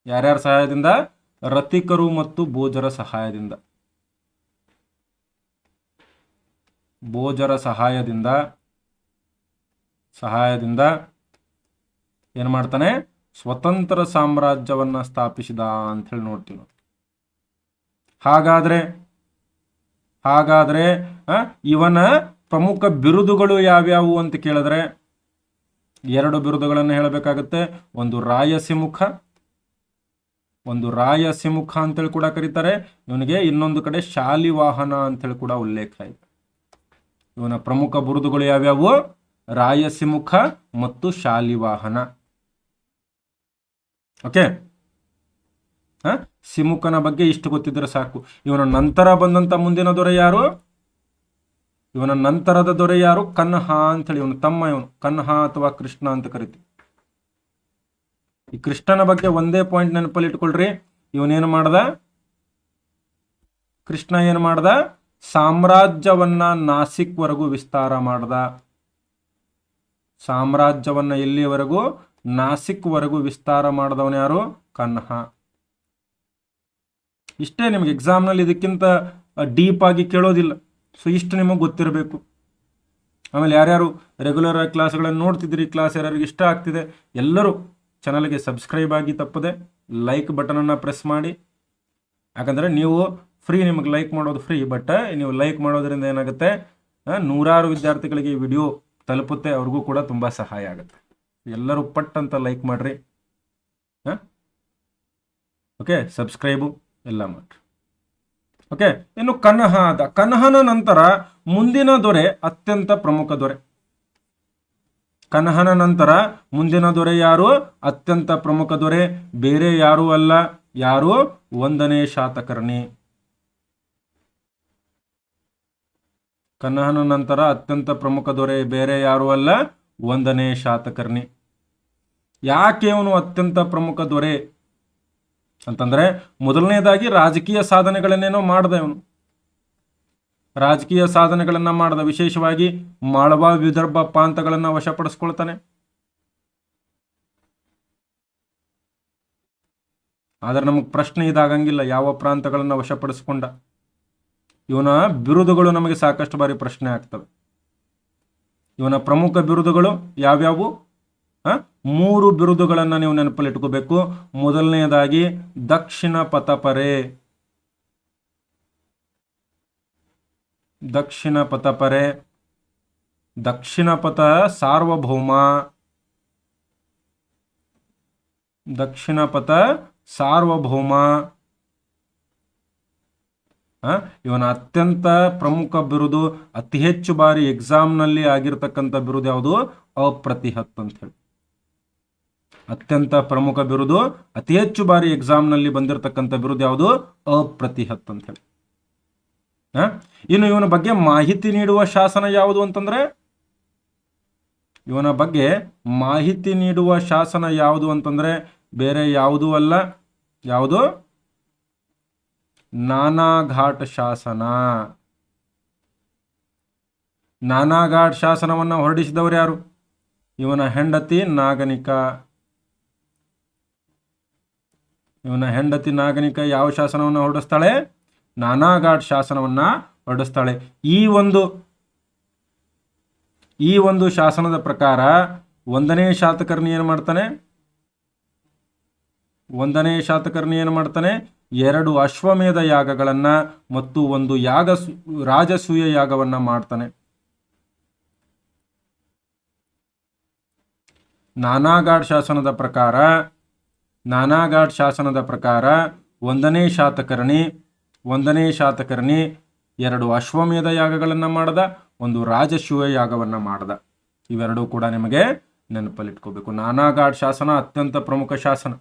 ಯಾರ್ಯಾರ ಸಹಾಯದಿಂದ? ರಥಿಕರು ಮತ್ತು ಭೋಜರ ಸಹಾಯದಿಂದ. ಭೋಜರ ಸಹಾಯದಿಂದ ಏನ್ ಮಾಡ್ತಾನೆ? ಸ್ವತಂತ್ರ ಸಾಮ್ರಾಜ್ಯವನ್ನ ಸ್ಥಾಪಿಸಿದ ಅಂತ ಹೇಳಿ ನೋಡ್ತೀವಿ. ಹಾಗಾದ್ರೆ ಇವನ ಪ್ರಮುಖ ಬಿರುದುಗಳು ಯಾವ್ಯಾವು ಅಂತ ಕೇಳಿದ್ರೆ ಎರಡು ಬಿರುದುಗಳನ್ನು ಹೇಳಬೇಕಾಗುತ್ತೆ. ಒಂದು ರಾಯಸಿಮುಖ ಅಂತೇಳಿ ಕೂಡ ಕರೀತಾರೆ ಇವನಿಗೆ. ಇನ್ನೊಂದು ಕಡೆ ಶಾಲಿವಾಹನ ಅಂತೇಳಿ ಕೂಡ ಉಲ್ಲೇಖ ಇದೆ. ಇವನ ಪ್ರಮುಖ ಬಿರುದುಗಳು ಯಾವ್ಯಾವು? ರಾಯಸಿಮುಖ ಮತ್ತು ಶಾಲಿವಾಹನ. ಓಕೆ, ಸಿಮುಖನ ಬಗ್ಗೆ ಇಷ್ಟು ಗೊತ್ತಿದ್ರೆ ಸಾಕು. ಇವನ ನಂತರ ಬಂದಂತ ಮುಂದಿನ ದೊರೆ ಯಾರು? ಇವನ ನಂತರದ ದೊರೆ ಯಾರು? ಕನ್ಹ ಅಂತೇಳಿ. ಇವನು ತಮ್ಮ, ಇವನು ಕನ್ಹ ಅಥವಾ ಕೃಷ್ಣ ಅಂತ ಕರಿತೀವಿ. ಈ ಕೃಷ್ಣನ ಬಗ್ಗೆ ಒಂದೇ ಪಾಯಿಂಟ್ ನೆನಪಲ್ಲಿ ಇಟ್ಕೊಳ್ರಿ. ಇವನೇನು ಮಾಡ್ದ? ಕೃಷ್ಣ ಏನು ಮಾಡ್ದ? ಸಾಮ್ರಾಜ್ಯವನ್ನ ನಾಸಿಕ್ ವರೆಗೂ ವಿಸ್ತಾರ ಮಾಡ್ದ. ಸಾಮ್ರಾಜ್ಯವನ್ನ ಎಲ್ಲಿವರೆಗೂ? ನಾಸಿಕ್ ವರೆಗೂ ವಿಸ್ತಾರ ಮಾಡಿದವನು ಯಾರು? ಕನ್ಹ. ಇಷ್ಟೇ. ನಿಮ್ಗೆ ಎಕ್ಸಾಮ್ನಲ್ಲಿ ಇದಕ್ಕಿಂತ ಡೀಪ್ ಆಗಿ ಕೇಳೋದಿಲ್ಲ. ಸೊ ಇಷ್ಟು ನಿಮಗೆ ಗೊತ್ತಿರಬೇಕು. ಆಮೇಲೆ ಯಾರ್ಯಾರು ರೆಗ್ಯುಲರ್ ಕ್ಲಾಸ್ಗಳನ್ನು ನೋಡ್ತಿದ್ರಿ, ಕ್ಲಾಸ್ ಯಾರ್ಯಾರಿಗೆ ಇಷ್ಟ ಆಗ್ತಿದೆ ಎಲ್ಲರೂ ಚಾನಲ್ಗೆ ಸಬ್ಸ್ಕ್ರೈಬ್ ಆಗಿ, ತಪ್ಪದೆ ಲೈಕ್ ಬಟನನ್ನು ಪ್ರೆಸ್ ಮಾಡಿ. ಯಾಕಂದರೆ ನೀವು ಫ್ರೀ, ನಿಮಗೆ ಲೈಕ್ ಮಾಡೋದು ಫ್ರೀ. ಬಟ್ ನೀವು ಲೈಕ್ ಮಾಡೋದ್ರಿಂದ ಏನಾಗುತ್ತೆ? ನೂರಾರು ವಿದ್ಯಾರ್ಥಿಗಳಿಗೆ ಈ ವಿಡಿಯೋ ತಲುಪುತ್ತೆ, ಅವ್ರಿಗೂ ಕೂಡ ತುಂಬ ಸಹಾಯ ಆಗುತ್ತೆ. ಎಲ್ಲರೂ ಪಟ್ ಅಂತ ಲೈಕ್ ಮಾಡ್ರಿ. ಓಕೆ, ಸಬ್ಸ್ಕ್ರೈಬು ಎಲ್ಲ ಮಾಡ್ರಿ. ಓಕೆ, ಇನ್ನು ಕನ್ಹ ಆದ. ಕನ್ಹನ ನಂತರ ಮುಂದಿನ ದೊರೆ ಅತ್ಯಂತ ಪ್ರಮುಖ ದೊರೆ. ಕನ್ಹನ ನಂತರ ಮುಂದಿನ ದೊರೆ ಯಾರು? ಅತ್ಯಂತ ಪ್ರಮುಖ ದೊರೆ ಬೇರೆ ಯಾರೂ ಅಲ್ಲ. ಯಾರು? 1ನೇ ಶಾತಕರ್ಣಿ. ಕನ್ಹನ ನಂತರ ಅತ್ಯಂತ ಪ್ರಮುಖ ದೊರೆ ಬೇರೆ ಯಾರೂ ಅಲ್ಲ, 1ನೇ ಶಾತಕರ್ಣಿ. ಯಾಕೆ ಅವನು ಅತ್ಯಂತ ಪ್ರಮುಖ ದೊರೆ ಅಂತಂದ್ರೆ, ಮೊದಲನೇದಾಗಿ ರಾಜಕೀಯ ಸಾಧನೆಗಳನ್ನೇನೋ ಮಾಡ್ದ ಇವನು. ರಾಜಕೀಯ ಸಾಧನೆಗಳನ್ನ ಮಾಡ್ದ. ವಿಶೇಷವಾಗಿ ಮಾಳವ, ವಿದರ್ಭ ಪ್ರಾಂತಗಳನ್ನ ವಶಪಡಿಸ್ಕೊಳ್ತಾನೆ. ಆದ್ರೆ ನಮಗೆ ಪ್ರಶ್ನೆ ಇದಾಗಂಗಿಲ್ಲ ಯಾವ ಪ್ರಾಂತಗಳನ್ನ ವಶಪಡಿಸ್ಕೊಂಡ. ಇವನ ಬಿರುದುಗಳು ನಮಗೆ ಸಾಕಷ್ಟು ಬಾರಿ ಪ್ರಶ್ನೆ ಆಗ್ತವೆ. ಇವನ ಪ್ರಮುಖ ಬಿರುದುಗಳು ಯಾವ್ಯಾವು? ಮೂರು ಬಿರುದುಗಳನ್ನು ನೀವು ನೆನಪಲ್ಲಿ ಇಟ್ಕೋಬೇಕು. ಮೊದಲನೆಯದಾಗಿ ದಕ್ಷಿಣ ಪಥಪರೆ, ದಕ್ಷಿಣ ಪಥಪರೆ, ದಕ್ಷಿಣ ಪಥ ಸಾರ್ವಭೌಮ, ದಕ್ಷಿಣ ಪಥ ಸಾರ್ವಭೌಮ. ಇವನ ಅತ್ಯಂತ ಪ್ರಮುಖ ಬಿರುದು, ಅತಿ ಹೆಚ್ಚು ಬಾರಿ ಎಕ್ಸಾಮ್ನಲ್ಲಿ ಆಗಿರ್ತಕ್ಕಂಥ ಬಿರುದು ಯಾವುದು? ಅಪ್ರತಿಹತ್ ಅಂತ ಹೇಳಿ. ಅತ್ಯಂತ ಪ್ರಮುಖ ಬಿರುದು, ಅತಿ ಹೆಚ್ಚು ಬಾರಿ ಎಕ್ಸಾಮ್ನಲ್ಲಿ ಬಂದಿರತಕ್ಕಂಥ ಬಿರುದು ಯಾವುದು? ಅಪ್ರತಿಹತ್ ಅಂತ ಹೇಳಿ. ಇನ್ನು ಇವನ ಬಗ್ಗೆ ಮಾಹಿತಿ ನೀಡುವ ಶಾಸನ ಯಾವುದು ಅಂತಂದ್ರೆ, ಇವನ ಬಗ್ಗೆ ಮಾಹಿತಿ ನೀಡುವ ಶಾಸನ ಯಾವುದು ಅಂತಂದ್ರೆ ಬೇರೆ ಯಾವುದೂ ಅಲ್ಲ. ಯಾವುದು? ನಾನಾಘಾಟ್ ಶಾಸನ. ನಾನಾಘಾಟ್ ಶಾಸನವನ್ನು ಹೊರಡಿಸಿದವರು ಯಾರು? ಇವನ ಹೆಂಡತಿ ನಾಗನಿಕ. ಇವನ ಹೆಂಡತಿ ನಾಗನಿಕ ಯಾವ ಶಾಸನವನ್ನು ಹೊರಡಿಸ್ತಾಳೆ? ನಾನಾಘಾಟ್ ಶಾಸನವನ್ನ ಹೊರಡಿಸ್ತಾಳೆ. ಈ ಒಂದು ಶಾಸನದ ಪ್ರಕಾರ ಒಂದನೇ ಶಾತಕರ್ಣಿ ಏನು ಮಾಡ್ತಾನೆ? ಒಂದನೇ ಶಾತಕರ್ಣಿ ಏನು ಮಾಡ್ತಾನೆ? 2 ಅಶ್ವಮೇಧ ಯಾಗಗಳನ್ನ ಮತ್ತು 1 ರಾಜಸೂಯ ಯಾಗವನ್ನ ಮಾಡ್ತಾನೆ. ನಾನಾಘಾಟ್ ಶಾಸನದ ಪ್ರಕಾರ ಒಂದನೇ ಶಾತಕರ್ಣಿ 2 ಅಶ್ವಮೇಧ ಯಾಗಗಳನ್ನ ಮಾಡದ, 1 ರಾಜಸೂಯ ಯಾಗವನ್ನ ಮಾಡದ. ಇವೆರಡೂ ಕೂಡ ನಿಮಗೆ ನೆನಪಲ್ಲಿಟ್ಕೋಬೇಕು. ನಾನಾಘಾಟ್ ಶಾಸನ ಅತ್ಯಂತ ಪ್ರಮುಖ ಶಾಸನ.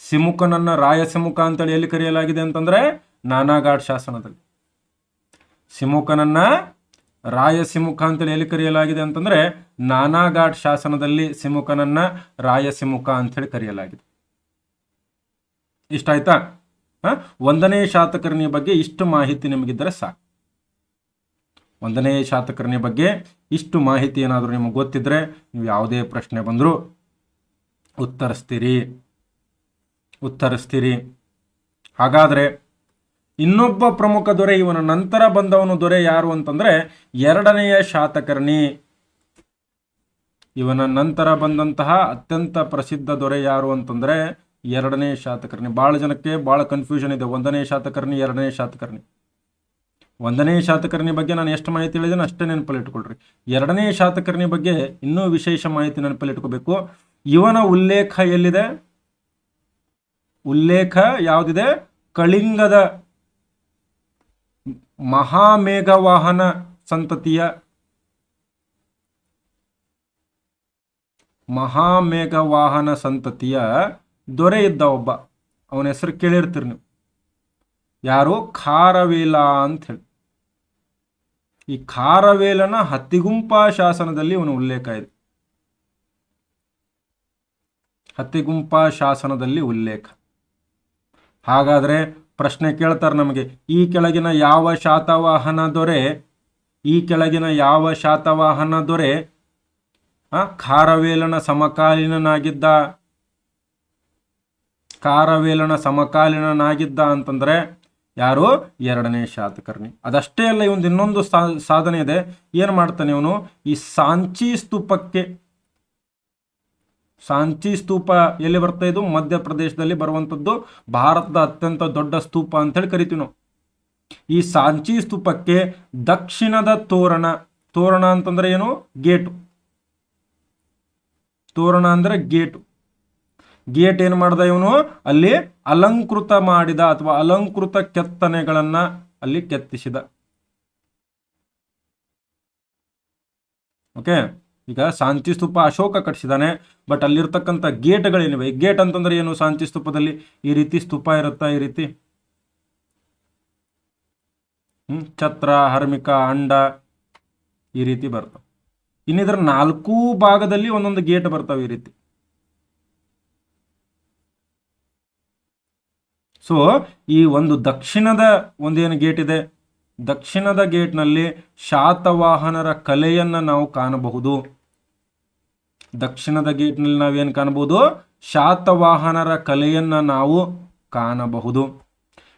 ಸಿಮುಕನನ್ನ ರಾಯಸಿಮುಖ ಅಂತೇಳಿ ಎಲ್ಲಿ ಕರೆಯಲಾಗಿದೆ ಅಂತಂದ್ರೆ ನಾನಾಘಾಟ್ ಶಾಸನದಲ್ಲಿ. ಸಿಮುಕನನ್ನ ರಾಯಸಿಮುಖ ಅಂತೇಳಿ ಎಲ್ಲಿ ಕರೆಯಲಾಗಿದೆ ಅಂತಂದ್ರೆ ನಾನಾಘಾಟ್ ಶಾಸನದಲ್ಲಿ ಸಿಮುಕನನ್ನ ರಾಯಸಿಮುಖ ಅಂತೇಳಿ ಕರೆಯಲಾಗಿದೆ. ಇಷ್ಟ ಆಯ್ತಾ? ಒಂದನೇ ಶಾತಕರ್ಣಿಯ ಬಗ್ಗೆ ಇಷ್ಟು ಮಾಹಿತಿ ನಿಮಗಿದ್ದರೆ ಸಾಕು. ಒಂದನೇ ಶಾತಕರ್ಣಿಯ ಬಗ್ಗೆ ಇಷ್ಟು ಮಾಹಿತಿ ಏನಾದರೂ ನಿಮಗೆ ಗೊತ್ತಿದ್ರೆ ನೀವು ಯಾವುದೇ ಪ್ರಶ್ನೆ ಬಂದರೂ ಉತ್ತರಿಸ್ತೀರಿ. ಹಾಗಾದ್ರೆ ಇನ್ನೊಬ್ಬ ಪ್ರಮುಖ ದೊರೆ, ಇವನ ನಂತರ ಬಂದವನು ದೊರೆ ಯಾರು ಅಂತಂದ್ರೆ 2ನೆಯ ಶಾತಕರ್ಣಿ. ಇವನ ನಂತರ ಬಂದಂತಹ ಅತ್ಯಂತ ಪ್ರಸಿದ್ಧ ದೊರೆ ಯಾರು ಅಂತಂದ್ರೆ 2ನೇ ಶಾತಕರ್ಣಿ. ಬಹಳ ಜನಕ್ಕೆ ಬಹಳ ಕನ್ಫ್ಯೂಷನ್ ಇದೆ. 1ನೇ ಶಾತಕರ್ಣಿ, 2ನೇ ಶಾತಕರ್ಣಿ. 1ನೇ ಶಾತಕರ್ಣಿ ಬಗ್ಗೆ ನಾನು ಎಷ್ಟು ಮಾಹಿತಿ ಹೇಳಿದ್ದೇನೆ ಅಷ್ಟೇ ನೆನಪಲ್ಲಿ ಇಟ್ಕೊಳ್ರಿ. 2ನೇ ಶಾತಕರ್ಣಿ ಬಗ್ಗೆ ಇನ್ನೂ ವಿಶೇಷ ಮಾಹಿತಿ ನೆನಪಲ್ಲಿ ಇಟ್ಕೋಬೇಕು. ಇವನ ಉಲ್ಲೇಖ ಎಲ್ಲಿದೆ? ಉಲ್ಲೇಖ ಯಾವುದಿದೆ? ಕಳಿಂಗದ ಮಹಾಮೇಘವಾಹನ ಸಂತತಿಯ ದೊರೆ ಇದ್ದ ಒಬ್ಬ. ಅವನ ಹೆಸರು ಕೇಳಿರ್ತೀರಿ ನೀವು. ಯಾರು? ಖಾರವೇಲ ಅಂತ ಹೇಳಿ. ಈ ಖಾರವೇಲನ ಹತ್ತಿಗುಂಪಾ ಶಾಸನದಲ್ಲಿ ಇವನ ಉಲ್ಲೇಖ ಇದೆ. ಹತ್ತಿಗುಂಪಾ ಶಾಸನದಲ್ಲಿ ಉಲ್ಲೇಖ. ಹಾಗಾದ್ರೆ ಪ್ರಶ್ನೆ ಕೇಳ್ತಾರೆ ನಮಗೆ, ಈ ಕೆಳಗಿನ ಯಾವ ಶಾತವಾಹನ ದೊರೆ ಖಾರವೇಲನ ಸಮಕಾಲೀನನಾಗಿದ್ದ ಅಂತಂದ್ರೆ ಯಾರು? 2ನೇ ಶಾತಕರ್ಣಿ. ಅದಷ್ಟೇ ಅಲ್ಲ, ಇವೊಂದು ಇನ್ನೊಂದು ಸಾಧನೆ ಇದೆ. ಏನ್ ಮಾಡ್ತಾನೆ ಇವನು? ಈ ಸಾಂಚಿ ಸ್ತೂಪ ಎಲ್ಲಿ ಬರ್ತಾ? ಇದು ಮಧ್ಯಪ್ರದೇಶದಲ್ಲಿ ಬರುವಂಥದ್ದು. ಭಾರತದ ಅತ್ಯಂತ ದೊಡ್ಡ ಸ್ತೂಪ ಅಂತ ಹೇಳಿ ಕರಿತೀವಿ ನಾವು. ಈ ಸಾಂಚಿ ಸ್ತೂಪಕ್ಕೆ ದಕ್ಷಿಣದ ತೋರಣ ಅಂತಂದ್ರೆ ಏನು? ಗೇಟು. ತೋರಣ ಅಂದ್ರೆ ಗೇಟು. ಗೇಟ್ ಏನು ಮಾಡ್ದ ಇವನು? ಅಲ್ಲಿ ಅಲಂಕೃತ ಮಾಡಿದ ಅಥವಾ ಅಲಂಕೃತ ಕೆತ್ತನೆಗಳನ್ನ ಅಲ್ಲಿ ಕೆತ್ತಿಸಿದ. ಓಕೆ, ಈಗ ಸಾಂಚಿ ಸ್ತೂಪ ಅಶೋಕ ಕಟ್ಟಿಸಿದಾನೆ. ಬಟ್ ಅಲ್ಲಿರ್ತಕ್ಕಂಥ ಗೇಟ್ಗಳೇನಿವೆ, ಗೇಟ್ ಅಂತಂದ್ರೆ ಏನು? ಸಾಂಚಿ ಸ್ತೂಪದಲ್ಲಿ ಈ ರೀತಿ ಸ್ತೂಪ ಇರುತ್ತಾ, ಈ ರೀತಿ ಛತ್ರ, ಹರ್ಮಿಕ, ಅಂಡ ಈ ರೀತಿ ಬರ್ತಾವ. ಇನ್ನಿದ್ರ 4 ಭಾಗದಲ್ಲಿ ಒಂದೊಂದು ಗೇಟ್ ಬರ್ತಾವೆ ಈ ರೀತಿ. ಸೊ ಈ ಒಂದು ದಕ್ಷಿಣದ ಒಂದೇನು ಗೇಟ್ ಇದೆ, ದಕ್ಷಿಣದ ಗೇಟ್ನಲ್ಲಿ ಶಾತವಾಹನರ ಕಲೆಯನ್ನ ನಾವು ಕಾಣಬಹುದು. ದಕ್ಷಿಣದ ಗೇಟ್ನಲ್ಲಿ ನಾವೇನು ಕಾಣಬಹುದು? ಶಾತವಾಹನರ ಕಲೆಯನ್ನ ನಾವು ಕಾಣಬಹುದು.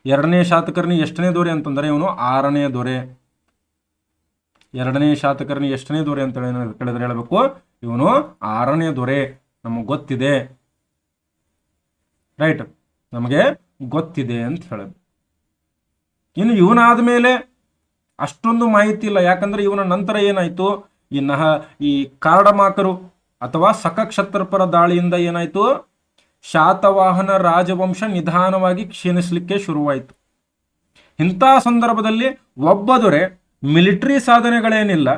2ನೇ ಶಾತಕರ್ಣಿ ಎಷ್ಟನೇ ದೊರೆ ಅಂತಂದ್ರೆ ಇವನು 6ನೇ ದೊರೆ. 2ನೇ ಶಾತಕರ್ಣಿ ಎಷ್ಟನೇ ದೊರೆ ಅಂತ ಹೇಳಿದ್ರೆ ಹೇಳಬೇಕು? ಇವನು 6ನೇ ದೊರೆ, ನಮಗೆ ಗೊತ್ತಿದೆ, ರೈಟ್, ನಮಗೆ ಗೊತ್ತಿದೆ ಅಂತ ಹೇಳೋದು. ಇನ್ನು ಇವನಾದ ಮೇಲೆ ಅಷ್ಟೊಂದು ಮಾಹಿತಿ ಇಲ್ಲ, ಯಾಕಂದ್ರೆ ಇವನ ನಂತರ ಏನಾಯ್ತು, ಈ ಕಾರಡಮಾಕರು ಅಥವಾ ಸಖಕ್ಷತ್ರಪರ ದಾಳಿಯಿಂದ ಏನಾಯ್ತು, ಶಾತವಾಹನ ರಾಜವಂಶ ನಿಧಾನವಾಗಿ ಕ್ಷೀಣಿಸಲಿಕ್ಕೆ ಶುರುವಾಯಿತು. ಇಂಥ ಸಂದರ್ಭದಲ್ಲಿ ಒಬ್ಬ ದೊರೆ, ಮಿಲಿಟರಿ ಸಾಧನೆಗಳೇನಿಲ್ಲ,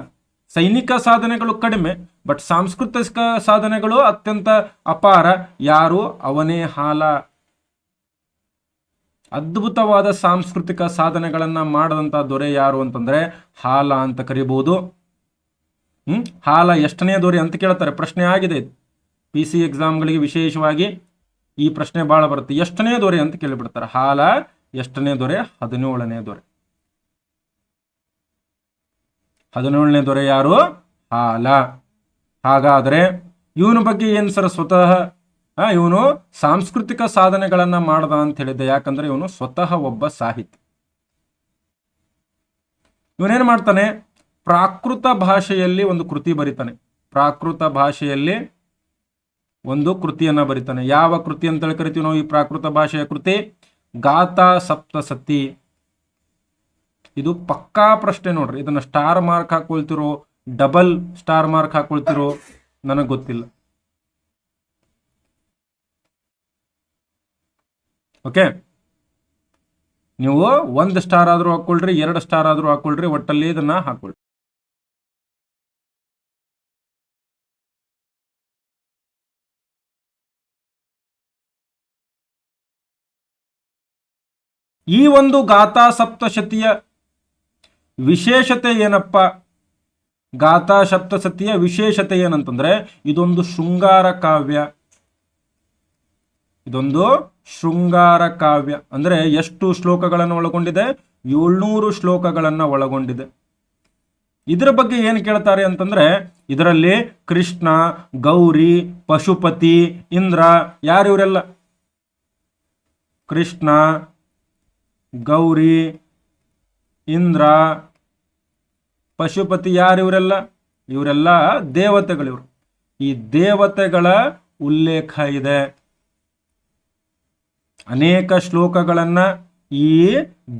ಸೈನಿಕ ಸಾಧನೆಗಳು ಕಡಿಮೆ, ಬಟ್ ಸಾಂಸ್ಕೃತಿಕ ಸಾಧನೆಗಳು ಅತ್ಯಂತ ಅಪಾರ. ಯಾರು? ಅವನೇ ಹಾಲ. ಅದ್ಭುತವಾದ ಸಾಂಸ್ಕೃತಿಕ ಸಾಧನೆಗಳನ್ನ ಮಾಡದಂತ ದೊರೆ ಯಾರು ಅಂತಂದ್ರೆ ಹಾಲ ಅಂತ ಕರಿಬಹುದು. ಹಾಲ ಎಷ್ಟನೇ ದೊರೆ ಅಂತ ಕೇಳ್ತಾರೆ, ಪ್ರಶ್ನೆ ಆಗಿದೆ ಇದು. PC ಎಕ್ಸಾಮ್ಗಳಿಗೆ ವಿಶೇಷವಾಗಿ ಈ ಪ್ರಶ್ನೆ ಬಹಳ ಬರುತ್ತೆ. ಎಷ್ಟನೇ ದೊರೆ ಅಂತ ಕೇಳಿಬಿಡ್ತಾರೆ. ಹಾಲ ಎಷ್ಟನೇ ದೊರೆ? 17ನೇ ದೊರೆ. 17ನೇ ದೊರೆ ಯಾರು? ಹಾಲ. ಹಾಗಾದ್ರೆ ಇವನ ಬಗ್ಗೆ ಏನ್ ಸರ್ ಸ್ವತಃ ಇವನು ಸಾಂಸ್ಕೃತಿಕ ಸಾಧನೆಗಳನ್ನ ಮಾಡ್ದ ಅಂತ ಹೇಳಿದ್ದೆ, ಯಾಕಂದ್ರೆ ಇವನು ಸ್ವತಃ ಒಬ್ಬ ಸಾಹಿತಿ. ಇವನೇನ್ ಮಾಡ್ತಾನೆ, ಪ್ರಾಕೃತ ಭಾಷೆಯಲ್ಲಿ ಒಂದು ಕೃತಿ ಬರೀತಾನೆ. ಪ್ರಾಕೃತ ಭಾಷೆಯಲ್ಲಿ ಒಂದು ಕೃತಿಯನ್ನ ಬರೀತಾನೆ. ಯಾವ ಕೃತಿ ಅಂತ ಕರಿತೀವಿ ನಾವು ಈ ಪ್ರಾಕೃತ ಭಾಷೆಯ ಕೃತಿ? ಗಾಥಾ ಸಪ್ತಸತಿ. ಇದು ಪಕ್ಕಾ ಪ್ರಶ್ನೆ ನೋಡ್ರಿ. ಇದನ್ನ ಸ್ಟಾರ್ ಮಾರ್ಕ್ ಹಾಕೊಳ್ತಿರೋ, ಡಬಲ್ ಸ್ಟಾರ್ ಮಾರ್ಕ್ ಹಾಕೊಳ್ತಿರೋ ನನಗೆ ಗೊತ್ತಿಲ್ಲ. ಓಕೆ, ನೀವು 1 ಸ್ಟಾರ್ ಆದ್ರೂ ಹಾಕೊಳ್ರಿ, 2 ಸ್ಟಾರ್ ಆದ್ರೂ ಹಾಕೊಳ್ರಿ, ಒಟ್ಟಲ್ಲಿ ಇದನ್ನ ಹಾಕೊಳ್ರಿ. ಈ ಒಂದು ಗಾಥಾ ಸಪ್ತಶತಿಯ ವಿಶೇಷತೆ ಏನಪ್ಪ? ಗಾಥಾ ಸಪ್ತಶತಿಯ ವಿಶೇಷತೆ ಏನಂತಂದ್ರೆ ಇದೊಂದು ಶೃಂಗಾರ ಕಾವ್ಯ. ಇದೊಂದು ಶೃಂಗಾರ ಕಾವ್ಯ ಅಂದ್ರೆ ಎಷ್ಟು ಶ್ಲೋಕಗಳನ್ನು ಒಳಗೊಂಡಿದೆ? 700 ಶ್ಲೋಕಗಳನ್ನ ಒಳಗೊಂಡಿದೆ. ಇದರ ಬಗ್ಗೆ ಏನು ಕೇಳ್ತಾರೆ ಅಂತಂದ್ರೆ, ಇದರಲ್ಲಿ ಕೃಷ್ಣ, ಗೌರಿ, ಪಶುಪತಿ, ಇಂದ್ರ, ಯಾರು ಇವರೆಲ್ಲ? ಕೃಷ್ಣ, ಗೌರಿ, ಇಂದ್ರ, ಪಶುಪತಿ, ಯಾರು ಇವರೆಲ್ಲ? ಇವರೆಲ್ಲ ದೇವತೆಗಳಿವರು. ಈ ದೇವತೆಗಳ ಉಲ್ಲೇಖ ಇದೆ. ಅನೇಕ ಶ್ಲೋಕಗಳನ್ನ ಈ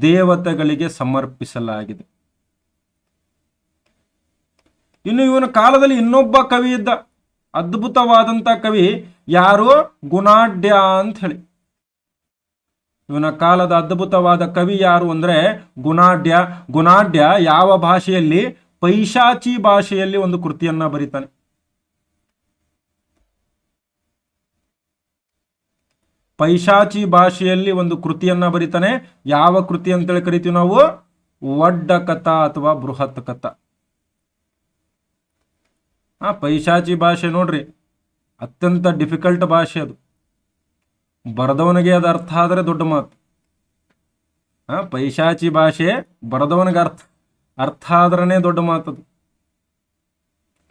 ದೇವತೆಗಳಿಗೆ ಸಮರ್ಪಿಸಲಾಗಿದೆ. ಇನ್ನು ಇವನ ಕಾಲದಲ್ಲಿ ಇನ್ನೊಬ್ಬ ಕವಿ ಇದ್ದ, ಅದ್ಭುತವಾದಂತ ಕವಿ. ಯಾರು? ಗುಣಾಢ್ಯ ಅಂತ ಹೇಳಿ. ಇವನ ಕಾಲದ ಅದ್ಭುತವಾದ ಕವಿ ಯಾರು ಅಂದ್ರೆ ಗುಣಾಢ್ಯ. ಗುಣಾಢ್ಯ ಯಾವ ಭಾಷೆಯಲ್ಲಿ? ಪೈಶಾಚಿ ಭಾಷೆಯಲ್ಲಿ ಒಂದು ಕೃತಿಯನ್ನ ಬರೀತಾನೆ. ಪೈಶಾಚಿ ಭಾಷೆಯಲ್ಲಿ ಒಂದು ಕೃತಿಯನ್ನ ಬರೀತಾನೆ. ಯಾವ ಕೃತಿ ಅಂತೇಳಿ ಕರಿತೀವಿ ನಾವು? ವಡ್ಡ ಕಥಾ ಅಥವಾ ಬೃಹತ್ ಕಥಾ. ಪೈಶಾಚಿ ಭಾಷೆ ನೋಡ್ರಿ, ಅತ್ಯಂತ ಡಿಫಿಕಲ್ಟ್ ಭಾಷೆ ಅದು. ಬರದವನಿಗೆ ಅದು ಅರ್ಥ ಆದರೆ ದೊಡ್ಡ ಮಾತು. ಪೈಶಾಚಿ ಭಾಷೆ ಬರದವನಿಗೆ ಅರ್ಥ ಆದ್ರನೇ ದೊಡ್ಡ ಮಾತದು.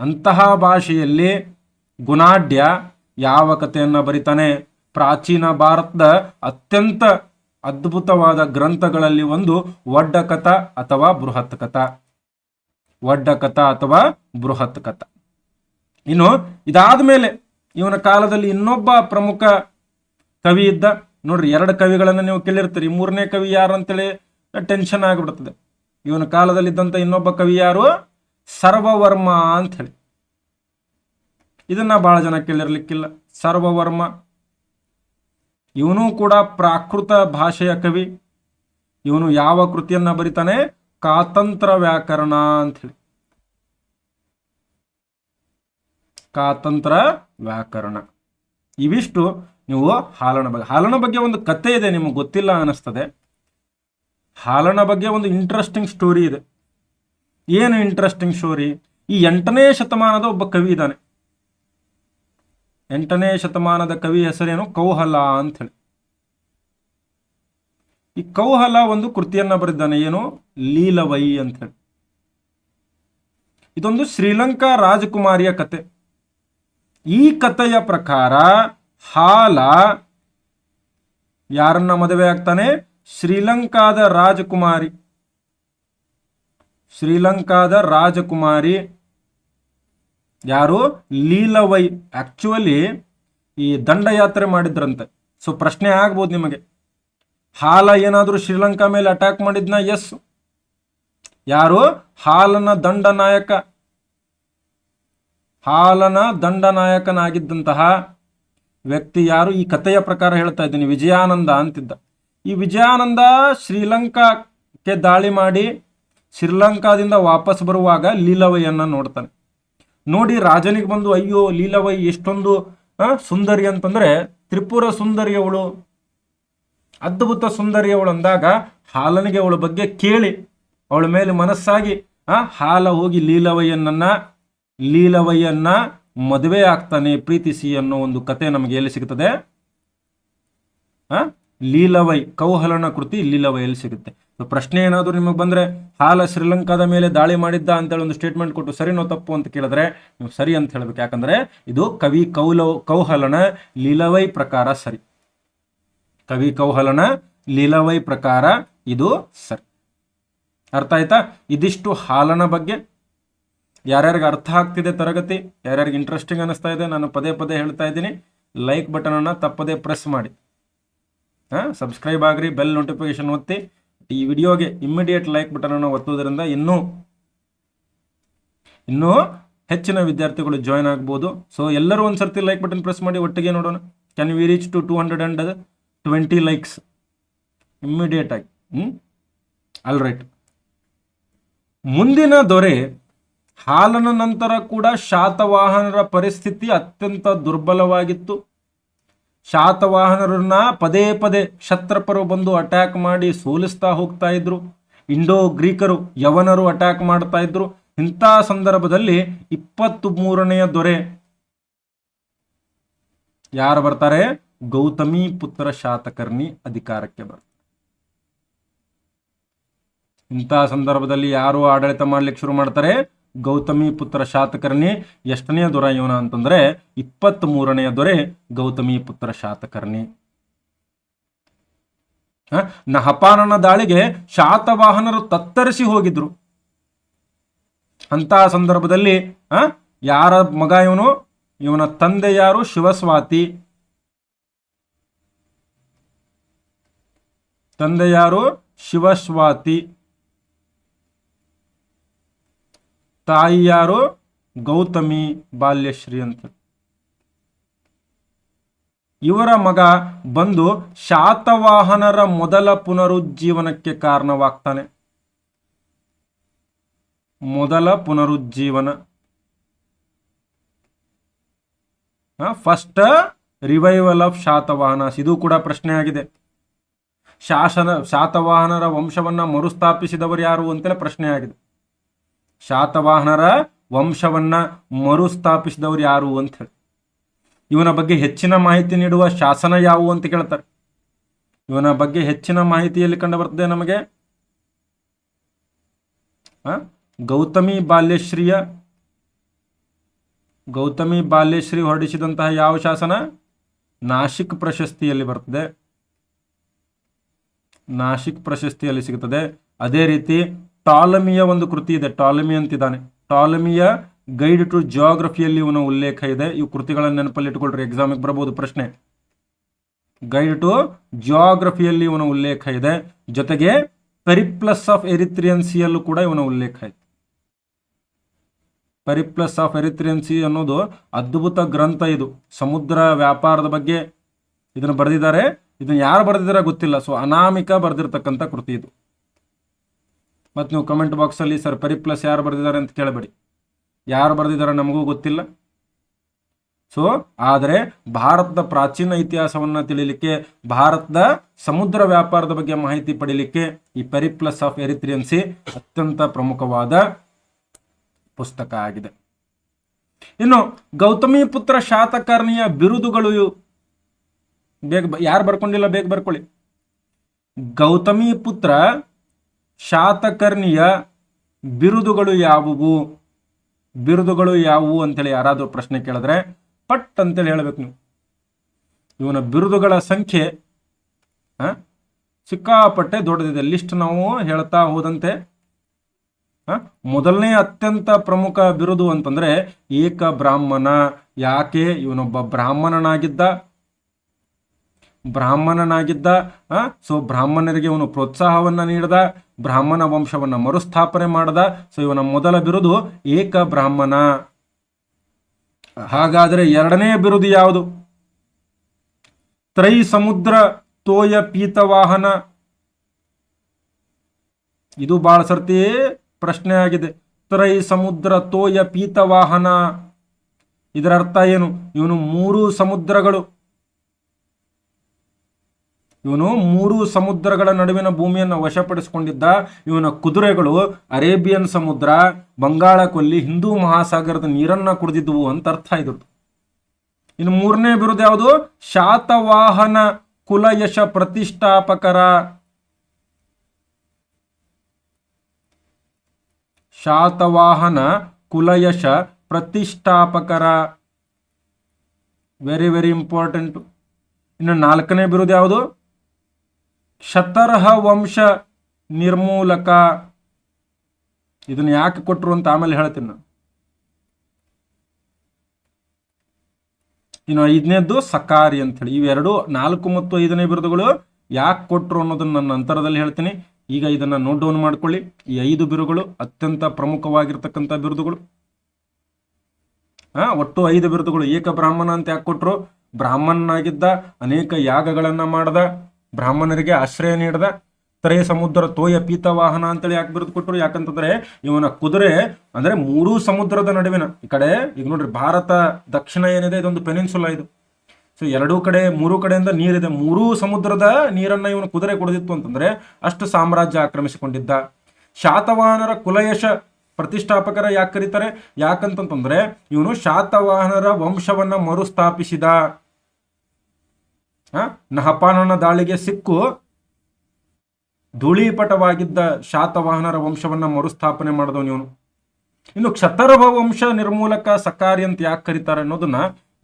ಅಂತಹ ಭಾಷೆಯಲ್ಲಿ ಗುಣಾಢ್ಯ ಯಾವ ಕಥೆಯನ್ನ ಬರಿತಾನೆ? ಪ್ರಾಚೀನ ಭಾರತದ ಅತ್ಯಂತ ಅದ್ಭುತವಾದ ಗ್ರಂಥಗಳಲ್ಲಿ ಒಂದು ವಡ್ಡ ಕಥಾ ಅಥವಾ ಬೃಹತ್ ಕಥಾ. ವಡ್ಡ ಕಥಾ ಅಥವಾ ಬೃಹತ್ ಕಥಾ. ಇನ್ನು ಇದಾದ ಮೇಲೆ ಇವನ ಕಾಲದಲ್ಲಿ ಇನ್ನೊಬ್ಬ ಪ್ರಮುಖ ಕವಿ ಇದ್ದ. ನೋಡ್ರಿ, 2 ಕವಿಗಳನ್ನ ನೀವು ಕೇಳಿರ್ತೀರಿ. 3ನೇ ಕವಿ ಯಾರು ಅಂತೇಳಿ ಟೆನ್ಷನ್ ಆಗಿಬಿಡ್ತದೆ. ಇವನ ಕಾಲದಲ್ಲಿದ್ದಂಥ ಇನ್ನೊಬ್ಬ ಕವಿ ಯಾರು? ಸರ್ವವರ್ಮ ಅಂತ ಹೇಳಿ. ಇದನ್ನ ಬಹಳ ಜನ ಕೇಳಿರ್ಲಿಕ್ಕಿಲ್ಲ. ಸರ್ವವರ್ಮ ಇವನು ಕೂಡ ಪ್ರಾಕೃತ ಭಾಷೆಯ ಕವಿ. ಇವನು ಯಾವ ಕೃತಿಯನ್ನ ಬರಿತಾನೆ? ಕಾತಂತ್ರ ವ್ಯಾಕರಣ ಅಂತ ಹೇಳಿ. ಕಾತಂತ್ರ ವ್ಯಾಕರಣ. ಇವಿಷ್ಟು ನೀವು ಹಾಲನ ಬಗ್ಗೆ. ಹಾಲನ ಬಗ್ಗೆ ಒಂದು ಕತೆ ಇದೆ, ನಿಮಗೆ ಗೊತ್ತಿಲ್ಲ ಅನಿಸ್ತದೆ. ಹಾಲನ ಬಗ್ಗೆ ಒಂದು ಇಂಟ್ರೆಸ್ಟಿಂಗ್ ಸ್ಟೋರಿ ಇದೆ. ಏನು ಇಂಟ್ರೆಸ್ಟಿಂಗ್ ಸ್ಟೋರಿ? ಈ 8ನೇ ಶತಮಾನದ ಒಬ್ಬ ಕವಿ ಇದ್ದಾನೆ. 8ನೇ ಶತಮಾನದ ಕವಿ ಹೆಸರೇನು? ಕೌಹಲ ಅಂತ ಹೇಳಿ. ಈ ಕೌಹಲ ಒಂದು ಕೃತಿಯನ್ನ ಬರೆದಿದ್ದಾನೆ. ಏನು? ಲೀಲವೈ ಅಂತ ಹೇಳಿ. ಇದೊಂದು ಶ್ರೀಲಂಕಾ ರಾಜಕುಮಾರಿಯ ಕತೆ. ಈ ಕಥೆಯ ಪ್ರಕಾರ ಹಾಲ ಯಾರನ್ನ ಮದುವೆ ಆಗ್ತಾನೆ? ಶ್ರೀಲಂಕಾದ ರಾಜಕುಮಾರಿ. ಶ್ರೀಲಂಕಾದ ರಾಜಕುಮಾರಿ ಯಾರು? ಲೀಲವೈ. ಆಕ್ಚುಲಿ ಈ ದಂಡಯಾತ್ರೆ ಮಾಡಿದ್ರಂತೆ. ಸೊ ಪ್ರಶ್ನೆ ಆಗ್ಬೋದು ನಿಮಗೆ, ಹಾಲ ಏನಾದರೂ ಶ್ರೀಲಂಕಾ ಮೇಲೆ ಅಟ್ಯಾಕ್ ಮಾಡಿದ್ನ? ಎಸ್. ಯಾರು? ಹಾಲನ ದಂಡನಾಯಕನಾಗಿದ್ದಂತಹ ವ್ಯಕ್ತಿ ಯಾರು? ಈ ಕಥೆಯ ಪ್ರಕಾರ ಹೇಳ್ತಾ ಇದ್ದೀನಿ, ವಿಜಯಾನಂದ ಅಂತಿದ್ದ. ಈ ವಿಜಯಾನಂದ ಶ್ರೀಲಂಕಾಕ್ಕೆ ದಾಳಿ ಮಾಡಿ ಶ್ರೀಲಂಕಾದಿಂದ ವಾಪಸ್ ಬರುವಾಗ ಲೀಲವೈಯನ್ನು ನೋಡ್ತಾನೆ. ನೋಡಿ ರಾಜನಿಗೆ ಬಂದು, ಅಯ್ಯೋ ಲೀಲವೈ ಎಷ್ಟೊಂದು ಸುಂದರಿ ಅಂತಂದ್ರೆ, ತ್ರಿಪುರ ಸುಂದರಿಯವಳು, ಅದ್ಭುತ ಸುಂದರಿಯವಳು ಅಂದಾಗ ಹಾಲನಿಗೆ ಅವಳ ಬಗ್ಗೆ ಕೇಳಿ ಅವಳ ಮೇಲೆ ಮನಸ್ಸಾಗಿ ಹಾಲ ಹೋಗಿ ಲೀಲವಯ್ಯನ್ನ ಮದುವೆ ಆಗ್ತಾನೆ ಪ್ರೀತಿಸಿ ಅನ್ನೋ ಒಂದು ಕತೆ ನಮಗೆ ಎಲ್ಲಿ ಸಿಗುತ್ತದೆ? ಲೀಲವೈ, ಕೌಹಲನ ಕೃತಿ ಲೀಲವೈಯಲ್ಲಿ ಸಿಗುತ್ತೆ. ಪ್ರಶ್ನೆ ಏನಾದರೂ ನಿಮಗೆ ಬಂದ್ರೆ, ಹಾಲ ಶ್ರೀಲಂಕಾದ ಮೇಲೆ ದಾಳಿ ಮಾಡಿದ್ದ ಅಂತೇಳಿ ಒಂದು ಸ್ಟೇಟ್ಮೆಂಟ್ ಕೊಟ್ಟು ಸರಿನೋ ತಪ್ಪು ಅಂತ ಕೇಳಿದ್ರೆ ನೀವು ಸರಿ ಅಂತ ಹೇಳ್ಬೇಕು. ಯಾಕಂದ್ರೆ ಇದು ಕವಿ ಕೌಹಲನ ಲೀಲವೈ ಪ್ರಕಾರ ಸರಿ. ಕವಿ ಕೌಹಲನ ಲೀಲವೈ ಪ್ರಕಾರ ಇದು ಸರಿ. ಅರ್ಥ ಆಯ್ತಾ? ಇದಿಷ್ಟು ಹಾಲನ ಬಗ್ಗೆ. ಯಾರ್ಯಾರಿಗೆ ಅರ್ಥ ಆಗ್ತಿದೆ ತರಗತಿ, ಯಾರ್ಯಾರಿಗೆ ಇಂಟ್ರೆಸ್ಟಿಂಗ್ ಅನಿಸ್ತಾ ಇದೆ, ನಾನು ಪದೇ ಪದೇ ಹೇಳ್ತಾ ಇದ್ದೀನಿ, ಲೈಕ್ ಬಟನ್ ಅನ್ನ ತಪ್ಪದೇ ಪ್ರೆಸ್ ಮಾಡಿ, ಸಬ್ಸ್ಕ್ರೈಬ್ ಆಗ್ರಿ, ಬೆಲ್ ನೋಟಿಫಿಕೇಶನ್ ಒತ್ತಿ. ಈ ವಿಡಿಯೋಗೆ ಇಮ್ಮಿಡಿಯೇಟ್ ಲೈಕ್ ಬಟನ್ ಅನ್ನು ಒತ್ತುವುದರಿಂದ ಇನ್ನೂ ಹೆಚ್ಚಿನ ವಿದ್ಯಾರ್ಥಿಗಳು ಜಾಯ್ನ್ ಆಗ್ಬೋದು. ಸೊ ಎಲ್ಲರೂ ಒಂದ್ಸರ್ತಿ ಲೈಕ್ ಬಟನ್ ಪ್ರೆಸ್ ಮಾಡಿ, ಒಟ್ಟಿಗೆ ನೋಡೋಣ. Can we reach to 220 likes immediate ಆಗಿ. All right. ಮುಂದಿನ ದೊರೆ ಹಾಲನ ನಂತರ ಕೂಡ ಶಾತವಾಹನರ ಪರಿಸ್ಥಿತಿ ಅತ್ಯಂತ ದುರ್ಬಲವಾಗಿತ್ತು. ಶಾತವಾಹನರನ್ನ ಪದೇ ಪದೇ ಕ್ಷತ್ರಪರು ಬಂದು ಅಟ್ಯಾಕ್ ಮಾಡಿ ಸೋಲಿಸ್ತಾ ಹೋಗ್ತಾ ಇದ್ರು. ಇಂಡೋ ಗ್ರೀಕರು, ಯವನರು ಅಟ್ಯಾಕ್ ಮಾಡ್ತಾ ಇದ್ರು. ಇಂಥ ಸಂದರ್ಭದಲ್ಲಿ 23ನೆಯ ದೊರೆ ಯಾರು ಬರ್ತಾರೆ? ಗೌತಮಿ ಪುತ್ರ ಶಾತಕರ್ಣಿ ಅಧಿಕಾರಕ್ಕೆ ಬರ್ತಾರೆ. ಇಂಥ ಸಂದರ್ಭದಲ್ಲಿ ಯಾರು ಆಡಳಿತ ಮಾಡ್ಲಿಕ್ಕೆ ಶುರು ಮಾಡ್ತಾರೆ? ಗೌತಮಿ ಪುತ್ರ ಶಾತಕರ್ಣಿ. ಎಷ್ಟನೆಯ ದೊರೆ ಇವನ ಅಂತಂದ್ರೆ 23ನೆಯ ದೊರೆ ಗೌತಮಿ ಪುತ್ರ ಶಾತಕರ್ಣಿ. ನಹಪಾನನ ದಾಳಿಗೆ ಶಾತವಾಹನರು ತತ್ತರಿಸಿ ಹೋಗಿದ್ರು. ಅಂತ ಸಂದರ್ಭದಲ್ಲಿ ಯಾರ ಮಗ ಇವನು? ಇವನ ತಂದೆ ಯಾರು? ಶಿವಸ್ವಾತಿ. ತಂದೆ ಯಾರು? ಶಿವಸ್ವಾತಿ. ತಾಯಿ ಯಾರು? ಗೌತಮಿ ಬಾಲ್ಯಶ್ರೀ ಅಂತ. ಇವರ ಮಗ ಬಂದು ಶಾತವಾಹನರ ಮೊದಲ ಪುನರುಜ್ಜೀವನಕ್ಕೆ ಕಾರಣವಾಗ್ತಾನೆ. ಮೊದಲ ಪುನರುಜ್ಜೀವನ, ಫಸ್ಟ್ ರಿವೈವಲ್ ಆಫ್ ಶಾತವಾಹನ. ಇದು ಕೂಡ ಪ್ರಶ್ನೆ ಆಗಿದೆ. ಶಾತವಾಹನರ ವಂಶವನ್ನ ಮರುಸ್ಥಾಪಿಸಿದವರು ಯಾರು ಅಂತಲೇ ಪ್ರಶ್ನೆ ಆಗಿದೆ. ಶಾತವಾಹನರ ವಂಶವನ್ನ ಮರುಸ್ಥಾಪಿಸಿದವರು ಯಾರು ಅಂತ ಹೇಳಿ. ಇವನ ಬಗ್ಗೆ ಹೆಚ್ಚಿನ ಮಾಹಿತಿ ನೀಡುವ ಶಾಸನ ಯಾವುವು ಅಂತ ಕೇಳ್ತಾರೆ. ಇವನ ಬಗ್ಗೆ ಹೆಚ್ಚಿನ ಮಾಹಿತಿಯಲ್ಲಿ ಕಂಡು ಬರ್ತದೆ ನಮಗೆ ಗೌತಮಿ ಬಾಲ್ಯಶ್ರೀ ಹೊರಡಿಸಿದಂತಹ ಯಾವ ಶಾಸನ? ನಾಶಿಕ್ ಪ್ರಶಸ್ತಿಯಲ್ಲಿ ಬರ್ತದೆ. ನಾಶಿಕ್ ಪ್ರಶಸ್ತಿಯಲ್ಲಿ ಸಿಗುತ್ತದೆ. ಅದೇ ರೀತಿ ಟಾಲಮಿಯ ಒಂದು ಕೃತಿ ಇದೆ, ಟಾಲಮಿ ಅಂತಿದ್ದಾನೆ. ಟಾಲಮಿಯ ಗೈಡ್ ಟು ಜಿಯೋಗ್ರಫಿಯಲ್ಲಿ ಇವನ ಉಲ್ಲೇಖ ಇದೆ. ಇವು ಕೃತಿಗಳನ್ನು ನೆನಪಲ್ಲಿ ಇಟ್ಕೊಳ್ರಿ, ಎಕ್ಸಾಮಿಗೆ ಬರಬಹುದು ಪ್ರಶ್ನೆ. ಗೈಡ್ ಟು ಜಿಯೋಗ್ರಫಿಯಲ್ಲಿ ಇವನ ಉಲ್ಲೇಖ ಇದೆ. ಜೊತೆಗೆ ಪೆರಿಪ್ಲಸ್ ಆಫ್ ಎರಿಥ್ರಿಯನ್ ಸಿ ಯಲ್ಲೂ ಕೂಡ ಇವನ ಉಲ್ಲೇಖ ಇದೆ. ಪೆರಿಪ್ಲಸ್ ಆಫ್ ಎರಿಥ್ರಿಯನ್ ಸಿ ಅನ್ನೋದು ಅದ್ಭುತ ಗ್ರಂಥ. ಇದು ಸಮುದ್ರ ವ್ಯಾಪಾರದ ಬಗ್ಗೆ ಇದನ್ನು ಬರೆದಿದ್ದಾರೆ. ಇದನ್ನ ಯಾರು ಬರೆದಿದ್ದಾರೆ ಗೊತ್ತಿಲ್ಲ. ಸೊ ಅನಾಮಿಕ ಬರೆದಿರ್ತಕ್ಕಂಥ ಕೃತಿ ಇದು. ಮತ್ತು ನೀವು ಕಮೆಂಟ್ ಬಾಕ್ಸಲ್ಲಿ ಸರ್ ಪೆರಿಪ್ಲಸ್ ಯಾರು ಬರೆದಿದ್ದಾರೆ ಅಂತ ಕೇಳಬೇಡಿ. ಯಾರು ಬರೆದಿದ್ದಾರೆ ನಮಗೂ ಗೊತ್ತಿಲ್ಲ. ಸೊ ಆದರೆ ಭಾರತದ ಪ್ರಾಚೀನ ಇತಿಹಾಸವನ್ನು ತಿಳಿಲಿಕ್ಕೆ, ಭಾರತದ ಸಮುದ್ರ ವ್ಯಾಪಾರದ ಬಗ್ಗೆ ಮಾಹಿತಿ ಪಡೀಲಿಕ್ಕೆ ಈ ಪೆರಿಪ್ಲಸ್ ಆಫ್ ಎರಿಥ್ರಿಯನ್ ಸಿ ಅತ್ಯಂತ ಪ್ರಮುಖವಾದ ಪುಸ್ತಕ ಆಗಿದೆ. ಇನ್ನು ಗೌತಮಿ ಪುತ್ರ ಶಾತಕರ್ಣಿಯ ಬಿರುದುಗಳು ಯಾರು ಬರ್ಕೊಂಡಿಲ್ಲ ಬೇಗ ಬರ್ಕೊಳ್ಳಿ. ಗೌತಮಿ ಪುತ್ರ ಶಾತಕರ್ಣಿಯ ಬಿರುದುಗಳು ಯಾವುವು ಅಂತೇಳಿ ಯಾರಾದರೂ ಪ್ರಶ್ನೆ ಕೇಳಿದ್ರೆ ಪಟ್ ಅಂತೇಳಿ ಹೇಳ್ಬೇಕು ನೀವು. ಇವನ ಬಿರುದುಗಳ ಸಂಖ್ಯೆ ಸಿಕ್ಕಾಪಟ್ಟೆ ದೊಡ್ಡದಿದೆ. ಲಿಸ್ಟ್ ನಾವು ಹೇಳ್ತಾ ಹೋದಂತೆ ಮೊದಲನೇ ಅತ್ಯಂತ ಪ್ರಮುಖ ಬಿರುದು ಅಂತಂದ್ರೆ ಏಕ ಬ್ರಾಹ್ಮಣ. ಯಾಕೆ? ಇವನೊಬ್ಬ ಬ್ರಾಹ್ಮಣನಾಗಿದ್ದ. ಸೊ ಬ್ರಾಹ್ಮಣರಿಗೆ ಇವನು ಪ್ರೋತ್ಸಾಹವನ್ನ ನೀಡಿದ, ಬ್ರಾಹ್ಮಣ ವಂಶವನ್ನ ಮರುಸ್ಥಾಪನೆ ಮಾಡದ. ಸೊ ಇವನ ಮೊದಲ ಬಿರುದು ಏಕ ಬ್ರಾಹ್ಮಣ. ಹಾಗಾದ್ರೆ ಎರಡನೇ ಬಿರುದು ಯಾವುದು? ತ್ರೈ ಸಮುದ್ರ ತೋಯ ಪೀತವಾಹನ. ಇದು ಬಹಳ ಸರ್ತಿ ಪ್ರಶ್ನೆ ಆಗಿದೆ. ತ್ರೈ ಸಮುದ್ರ ತೋಯ ಪೀತವಾಹನ, ಇದರ ಅರ್ಥ ಏನು? ಇವನು ಮೂರು ಸಮುದ್ರಗಳ ನಡುವಿನ ಭೂಮಿಯನ್ನು ವಶಪಡಿಸಿಕೊಂಡಿದ್ದ. ಇವನ ಕುದುರೆಗಳು ಅರೇಬಿಯನ್ ಸಮುದ್ರ, ಬಂಗಾಳ ಕೊಲ್ಲಿ, ಹಿಂದೂ ಮಹಾಸಾಗರದ ನೀರನ್ನ ಕುಡಿದಿದ್ವು ಅಂತ ಅರ್ಥ ಇದ್ರದ್ದು. ಇನ್ನು ಮೂರನೇ ಬಿರುದು ಯಾವುದು? ಶಾತವಾಹನ ಕುಲಯಶ ಪ್ರತಿಷ್ಠಾಪಕರ. ಶಾತವಾಹನ ಕುಲಯಶ ಪ್ರತಿಷ್ಠಾಪಕರ, ವೆರಿ ವೆರಿ ಇಂಪಾರ್ಟೆಂಟ್. ಇನ್ನು ನಾಲ್ಕನೇ ಬಿರುದು ಯಾವುದು? ಕ್ಷತರ್ಹ ವಂಶ ನಿರ್ಮೂಲಕ. ಇದನ್ನ ಯಾಕೆ ಕೊಟ್ಟರು ಅಂತ ಆಮೇಲೆ ಹೇಳ್ತೀನಿ ನಾನು. ಇನ್ನು ಐದನೇದ್ದು ಸಕಾರಿ ಅಂತ ಹೇಳಿ. ಇವೆರಡು 4 ಮತ್ತು 5ನೇ ಬಿರುದುಗಳು ಯಾಕೆ ಕೊಟ್ಟರು ಅನ್ನೋದನ್ನ ನನ್ನ ನಂತರದಲ್ಲಿ ಹೇಳ್ತೀನಿ. ಈಗ ಇದನ್ನ ನೋಟ್ ಡೌನ್ ಮಾಡ್ಕೊಳ್ಳಿ. ಈ 5 ಬಿರುದುಗಳು ಅತ್ಯಂತ ಪ್ರಮುಖವಾಗಿರ್ತಕ್ಕಂಥ ಬಿರುದುಗಳು. ಒಟ್ಟು 5 ಬಿರುದುಗಳು. ಏಕ ಬ್ರಾಹ್ಮಣ ಅಂತ ಯಾಕೆ ಕೊಟ್ಟರು? ಬ್ರಾಹ್ಮಣನಾಗಿದ್ದ, ಅನೇಕ ಯಾಗಗಳನ್ನ ಮಾಡದ, ಬ್ರಾಹ್ಮಣರಿಗೆ ಆಶ್ರಯ ನೀಡದ. ತ್ರೈ ಸಮುದ್ರ ತೋಯ ಪೀತವಾಹನ ಅಂತೇಳಿ ಯಾಕೆ ಬಿರುದು ಕೊಟ್ಟರು? ಯಾಕಂತಂದ್ರೆ ಇವನ ಕುದುರೆ ಅಂದ್ರೆ 3 ಸಮುದ್ರದ ನಡುವಿನ, ಈ ಕಡೆ ಈಗ ನೋಡ್ರಿ ಭಾರತ ದಕ್ಷಿಣ ಏನಿದೆ ಇದೊಂದು ಪೆನಿನ್ಸುಲಾ ಇದು. ಸೊ 3 ಕಡೆಯಿಂದ ನೀರಿದೆ. 3 ಸಮುದ್ರದ ನೀರನ್ನ ಇವನು ಕುದುರೆ ಕುಡಿದಿತ್ತು ಅಂತಂದ್ರೆ ಅಷ್ಟು ಸಾಮ್ರಾಜ್ಯ ಆಕ್ರಮಿಸಿಕೊಂಡಿದ್ದ. ಶಾತವಾಹನರ ಕುಲಯಶ ಪ್ರತಿಷ್ಠಾಪಕರ ಯಾಕೆ ಕರೀತಾರೆ? ಯಾಕಂತಂದ್ರೆ ಇವನು ಶಾತವಾಹನರ ವಂಶವನ್ನ ಮರುಸ್ಥಾಪಿಸಿದ. ನಹಪಾನನ ದಾಳಿಗೆ ಸಿಕ್ಕು ಧೂಳೀಪಟವಾಗಿದ್ದ ಶಾತವಾಹನರ ವಂಶವನ್ನ ಮರುಸ್ಥಾಪನೆ ಮಾಡಿದವನು ಇವನು. ಇನ್ನು ಕ್ಷತರ್ಹ ವಂಶ ನಿರ್ಮೂಲಕ ಸಕಾರಿ ಅಂತ ಯಾಕೆ ಕರೀತಾರೆ ಅನ್ನೋದನ್ನ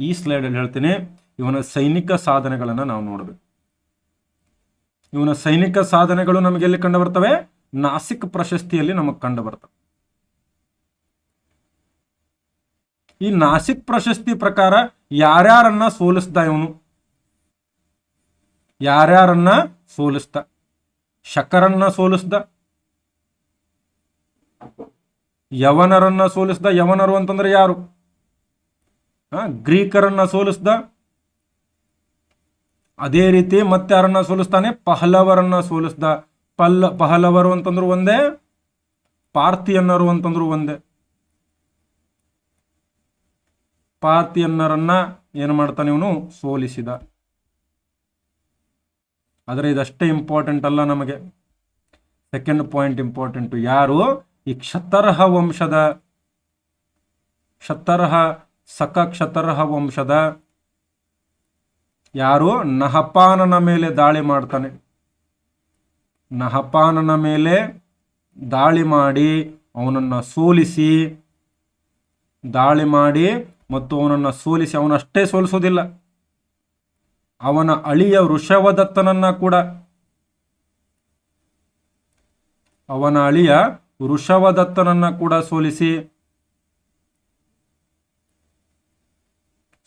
ಈ ಸ್ಲೈಡ್ ಅಲ್ಲಿ ಹೇಳ್ತೀನಿ. ಇವನ ಸೈನಿಕ ಸಾಧನೆಗಳನ್ನ ನಾವು ನೋಡಬೇಕು. ಇವನ ಸೈನಿಕ ಸಾಧನೆಗಳು ನಮಗೆ ಎಲ್ಲಿ ಕಂಡು ಬರ್ತವೆ? ನಾಸಿಕ್ ಪ್ರಶಸ್ತಿಯಲ್ಲಿ ನಮಗೆ ಕಂಡು ಬರ್ತವೆ. ಈ ನಾಸಿಕ್ ಪ್ರಶಸ್ತಿ ಪ್ರಕಾರ ಯಾರ್ಯಾರನ್ನ ಸೋಲಿಸ್ದ ಇವನು? ಯಾರ್ಯಾರನ್ನ ಸೋಲಿಸ್ದ? ಶಕರನ್ನ ಸೋಲಿಸ್ದ, ಯವನರನ್ನ ಸೋಲಿಸ್ದ. ಯವನರು ಅಂತಂದ್ರೆ ಯಾರು? ಗ್ರೀಕರನ್ನ ಸೋಲಿಸ್ದ. ಅದೇ ರೀತಿ ಮತ್ತೆ ಯಾರನ್ನ ಸೋಲಿಸ್ತಾನೆ? ಪಹಲವರನ್ನ ಸೋಲಿಸ್ದ. ಪಹಲವರು ಅಂತಂದ್ರು ಒಂದೇ, ಪಾರ್ಥಿಯನ್ನರು ಅಂತಂದ್ರು ಒಂದೇ. ಪಾರ್ಥಿಯನ್ನರನ್ನ ಏನು ಮಾಡ್ತಾನೆ ಇವನು? ಸೋಲಿಸಿದ. ಆದರೆ ಇದಷ್ಟೇ ಇಂಪಾರ್ಟೆಂಟ್ ಅಲ್ಲ ನಮಗೆ. Second point important. ಯಾರು? ಈ ಕ್ಷತರ್ಹ ವಂಶದ ಯಾರು? ನಹಪಾನನ ಮೇಲೆ ದಾಳಿ ಮಾಡ್ತಾನೆ. ನಹಪಾನನ ಮೇಲೆ ದಾಳಿ ಮಾಡಿ ಅವನನ್ನ ಸೋಲಿಸಿ, ಅವನಷ್ಟೇ ಸೋಲಿಸೋದಿಲ್ಲ, ಅವನ ಅಳಿಯ ವೃಷವದತ್ತನನ್ನ ಕೂಡ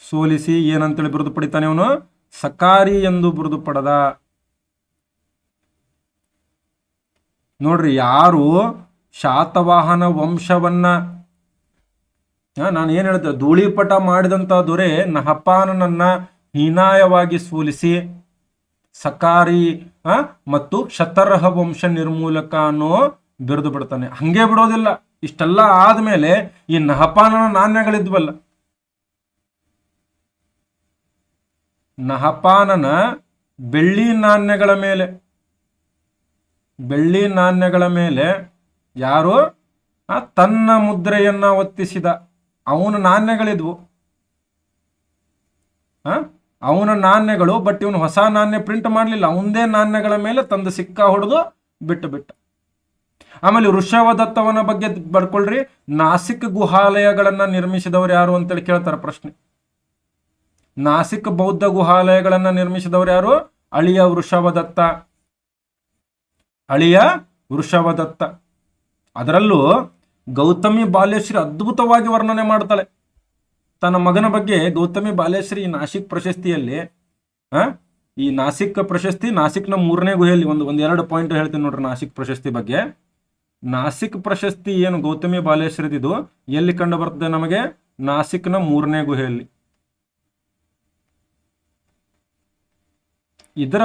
ಸೋಲಿಸಿ ಏನಂತೇಳಿ ಬಿರುದು ಪಡಿತಾನೆ ಅವನು? ಸಕಾರಿ ಎಂದು ಬಿರುದು ಪಡೆದ. ನೋಡ್ರಿ, ಯಾರು ಶಾತವಾಹನ ವಂಶವನ್ನ ನಾನು ಏನ್ ಹೇಳ್ತೇನೆ, ಧೂಳಿಪಟ ಮಾಡಿದಂತ ದೊರೆ ನಹಪಾನನನ್ನ ಹೀನಾಯವಾಗಿ ಸೋಲಿಸಿ ಸಕಾರಿ ಮತ್ತು ಕ್ಷತರ್ಹ ವಂಶ ನಿರ್ಮೂಲಕ ಅನ್ನೋ ಬಿರುದು ಬಿಡ್ತಾನೆ. ಹಂಗೆ ಬಿಡೋದಿಲ್ಲ. ಇಷ್ಟೆಲ್ಲ ಆದ್ಮೇಲೆ ಈ ನಹಪಾನನ ನಾಣ್ಯಗಳಿದ್ವಲ್ಲ, ನಹಪಾನನ ಬೆಳ್ಳಿ ನಾಣ್ಯಗಳ ಮೇಲೆ ಯಾರು ತನ್ನ ಮುದ್ರೆಯನ್ನ ಒತ್ತಿಸಿದ. ಅವನ ನಾಣ್ಯಗಳಿದ್ವು, ಅವನ ನಾಣ್ಯಗಳು. ಬಟ್ ಇವನು ಹೊಸ ನಾಣ್ಯ ಪ್ರಿಂಟ್ ಮಾಡಲಿಲ್ಲ, ಅವನದೇ ನಾಣ್ಯಗಳ ಮೇಲೆ ತಂದು ಸಿಕ್ಕ ಹೊಡೆದು ಬಿಟ್ಟ. ಆಮೇಲೆ ವೃಷವದತ್ತವನ ಬಗ್ಗೆ ಬರ್ಕೊಳ್ರಿ. ನಾಸಿಕ್ ಗುಹಾಲಯಗಳನ್ನ ನಿರ್ಮಿಸಿದವರು ಯಾರು ಅಂತೇಳಿ ಕೇಳ್ತಾರೆ ಪ್ರಶ್ನೆ. ನಾಸಿಕ್ ಬೌದ್ಧ ಗುಹಾಲಯಗಳನ್ನ ನಿರ್ಮಿಸಿದವರು ಯಾರು? ಅಳಿಯ ವೃಷವದತ್ತ. ಅದರಲ್ಲೂ ಗೌತಮಿ ಬಾಲ್ಯಶ್ರೀ ಅದ್ಭುತವಾಗಿ ವರ್ಣನೆ ಮಾಡ್ತಾಳೆ ತನ್ನ ಮಗನ ಬಗ್ಗೆ. ಗೌತಮಿ ಬಾಲ್ಯಶ್ರೀ ನಾಸಿಕ್ ಪ್ರಶಸ್ತಿಯಲ್ಲಿ ಈ ನಾಸಿಕ್ ಪ್ರಶಸ್ತಿ, ನಾಸಿಕ್ನ 3ನೇ ಗುಹೆಯಲ್ಲಿ ಒಂದೆರಡು ಪಾಯಿಂಟ್ ಹೇಳ್ತೀನಿ ನೋಡ್ರಿ ನಾಸಿಕ್ ಪ್ರಶಸ್ತಿ ಬಗ್ಗೆ. ನಾಸಿಕ್ ಪ್ರಶಸ್ತಿ ಏನು ಗೌತಮಿ ಬಾಲ್ಯಶ್ರೀದಿದು ಎಲ್ಲಿ ಕಂಡು ಬರ್ತದೆ ನಮಗೆ? ನಾಸಿಕ್ನ 3ನೇ ಗುಹೆಯಲ್ಲಿ. ಇದರ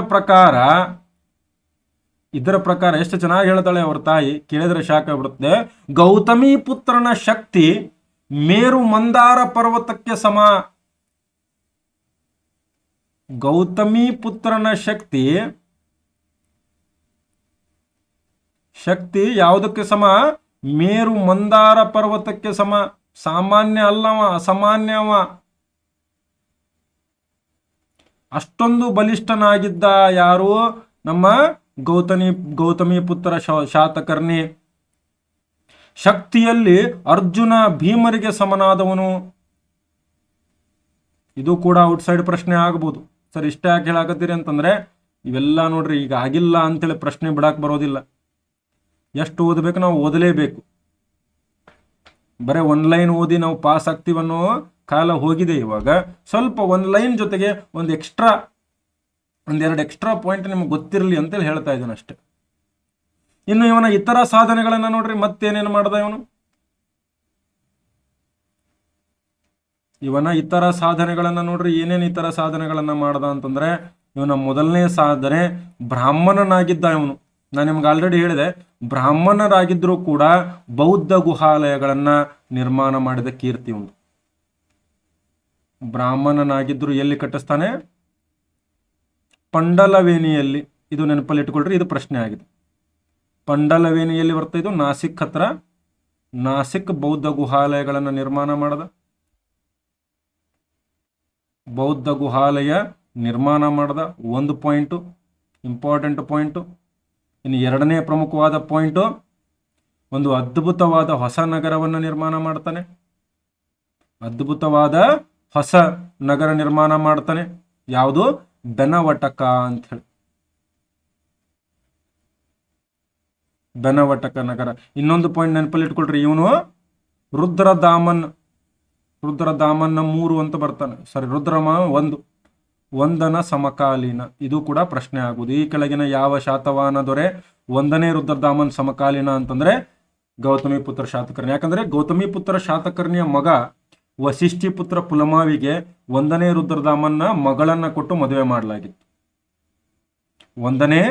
ಪ್ರಕಾರ ಎಷ್ಟು ಚೆನ್ನಾಗಿ ಹೇಳ್ತಾಳೆ ಅವ್ರ ತಾಯಿ, ಕೇಳಿದ್ರೆ ಶಾಖ ಬಿಡುತ್ತೆ. ಗೌತಮಿ ಪುತ್ರನ ಶಕ್ತಿ ಮೇರು ಮಂದಾರ ಪರ್ವತಕ್ಕೆ ಸಮ. ಗೌತಮಿ ಪುತ್ರನ ಶಕ್ತಿ ಯಾವುದಕ್ಕೆ ಸಮ? ಮೇರು ಮಂದಾರ ಪರ್ವತಕ್ಕೆ ಸಮ. ಸಾಮಾನ್ಯ ಅಲ್ಲವ, ಅಸಾಮಾನ್ಯವ. ಅಷ್ಟೊಂದು ಬಲಿಷ್ಠನಾಗಿದ್ದ ಯಾರು? ನಮ್ಮ ಗೌತಮಿ ಪುತ್ರ ಶಾತಕರ್ಣಿ. ಶಕ್ತಿಯಲ್ಲಿ ಅರ್ಜುನ ಭೀಮರಿಗೆ ಸಮನಾದವನು. ಇದು ಕೂಡ ಔಟ್ಸೈಡ್ ಪ್ರಶ್ನೆ ಆಗಬಹುದು. ಸರ್ ಇಷ್ಟ ಯಾಕೆ ಹೇಳಾಕತ್ತೀರಿ ಅಂತಂದ್ರೆ, ಇವೆಲ್ಲ ನೋಡ್ರಿ ಈಗ ಆಗಿಲ್ಲ ಅಂತೇಳಿ ಪ್ರಶ್ನೆ ಬಿಡಾಕ್ ಬರೋದಿಲ್ಲ. ಎಷ್ಟು ಓದಬೇಕು? ನಾವು ಓದಲೇಬೇಕು. ಬರೀ 1 ಲೈನ್ ಓದಿ ನಾವು ಪಾಸ್ ಆಗ್ತೀವನ್ನೋ ಕಾಲ ಹೋಗಿದೆ. ಇವಾಗ ಸ್ವಲ್ಪ 1 ಲೈನ್ ಜೊತೆಗೆ ಒಂದೆರಡು ಎಕ್ಸ್ಟ್ರಾ ಪಾಯಿಂಟ್ ನಿಮ್ಗೆ ಗೊತ್ತಿರಲಿ ಅಂತೇಳಿ ಹೇಳ್ತಾ ಇದ್ದಾನೆ ಅಷ್ಟೆ. ಇನ್ನು ಇವನ ಇತರ ಸಾಧನೆಗಳನ್ನ ನೋಡ್ರಿ, ಮತ್ತೇನೇನು ಮಾಡ್ದ ಇವನು? ಇವನ ಇತರ ಸಾಧನೆಗಳನ್ನ ನೋಡ್ರಿ, ಏನೇನು ಇತರ ಸಾಧನೆಗಳನ್ನ ಮಾಡ್ದ ಅಂತಂದ್ರೆ, ಇವನ ಮೊದಲನೇ ಸಾಧನೆ ಬ್ರಾಹ್ಮಣನಾಗಿದ್ದ ಇವನು. ನಾನು ನಿಮ್ಗೆ ಆಲ್ರೆಡಿ ಹೇಳಿದೆ, ಬ್ರಾಹ್ಮಣರಾಗಿದ್ರೂ ಕೂಡ ಬೌದ್ಧ ಗುಹಾಲಯಗಳನ್ನ ನಿರ್ಮಾಣ ಮಾಡಿದ ಕೀರ್ತಿ ಇವನು. ಬ್ರಾಹ್ಮಣನಾಗಿದ್ರು ಎಲ್ಲಿ ಕಟ್ಟಿಸ್ತಾನೆ? ಪಂಡಲವೇಣಿಯಲ್ಲಿ. ಇದು ನೆನಪಲ್ಲಿ ಇಟ್ಕೊಳ್ರಿ, ಇದು ಪ್ರಶ್ನೆ ಆಗಿದೆ. ಪಂಡಲವೇಣಿಯಲ್ಲಿ ಬರ್ತಾ, ಇದು ನಾಸಿಕ್ ಹತ್ರ. ನಾಸಿಕ್ ಬೌದ್ಧ ಗುಹಾಲಯಗಳನ್ನು ನಿರ್ಮಾಣ ಮಾಡದ. ಬೌದ್ಧ ಗುಹಾಲಯ ನಿರ್ಮಾಣ ಮಾಡದ. 1 ಪಾಯಿಂಟು, ಇಂಪಾರ್ಟೆಂಟ್ ಪಾಯಿಂಟು. ಇನ್ನು 2ನೇ ಪ್ರಮುಖವಾದ ಪಾಯಿಂಟು, ಒಂದು ಅದ್ಭುತವಾದ ಹೊಸ ನಗರವನ್ನು ನಿರ್ಮಾಣ ಮಾಡ್ತಾನೆ. ಅದ್ಭುತವಾದ ಹೊಸ ನಗರ ನಿರ್ಮಾಣ ಮಾಡ್ತಾನೆ. ಯಾವುದು? ಬೆನವಟಕ ಅಂತ ಹೇಳಿ. ಬೆನವಟಕ ನಗರ. ಇನ್ನೊಂದು ಪಾಯಿಂಟ್ ನೆನಪಲ್ಲಿ ಇಟ್ಕೊಳ್ರಿ, ಇವನು ರುದ್ರದಾಮನ್ 3 ಅಂತ ಬರ್ತಾನೆ. ಸಾರಿ, ರುದ್ರಮ 1, 1ನ ಸಮಕಾಲೀನ. ಇದು ಕೂಡ ಪ್ರಶ್ನೆ ಆಗುವುದು. ಈ ಕೆಳಗಿನ ಯಾವ ಶಾತವಾಹನ ದೊರೆ 1ನೇ ರುದ್ರದಾಮನ್ ಸಮಕಾಲೀನ ಅಂತಂದ್ರೆ ಗೌತಮಿ ಪುತ್ರ ಶಾತಕರ್ಣಿ. ಯಾಕಂದ್ರೆ ಗೌತಮಿ ಪುತ್ರ ಶಾತಕರ್ಣಿಯ ಮಗ ವಸಿಷ್ಠಿ ಪುತ್ರ ಪುಲಮಾವಿಗೆ 1ನೇ ರುದ್ರದಾಮನ್ನ ಮಗಳನ್ನ ಕೊಟ್ಟು ಮದುವೆ ಮಾಡಲಾಗಿತ್ತು. 1ನೇ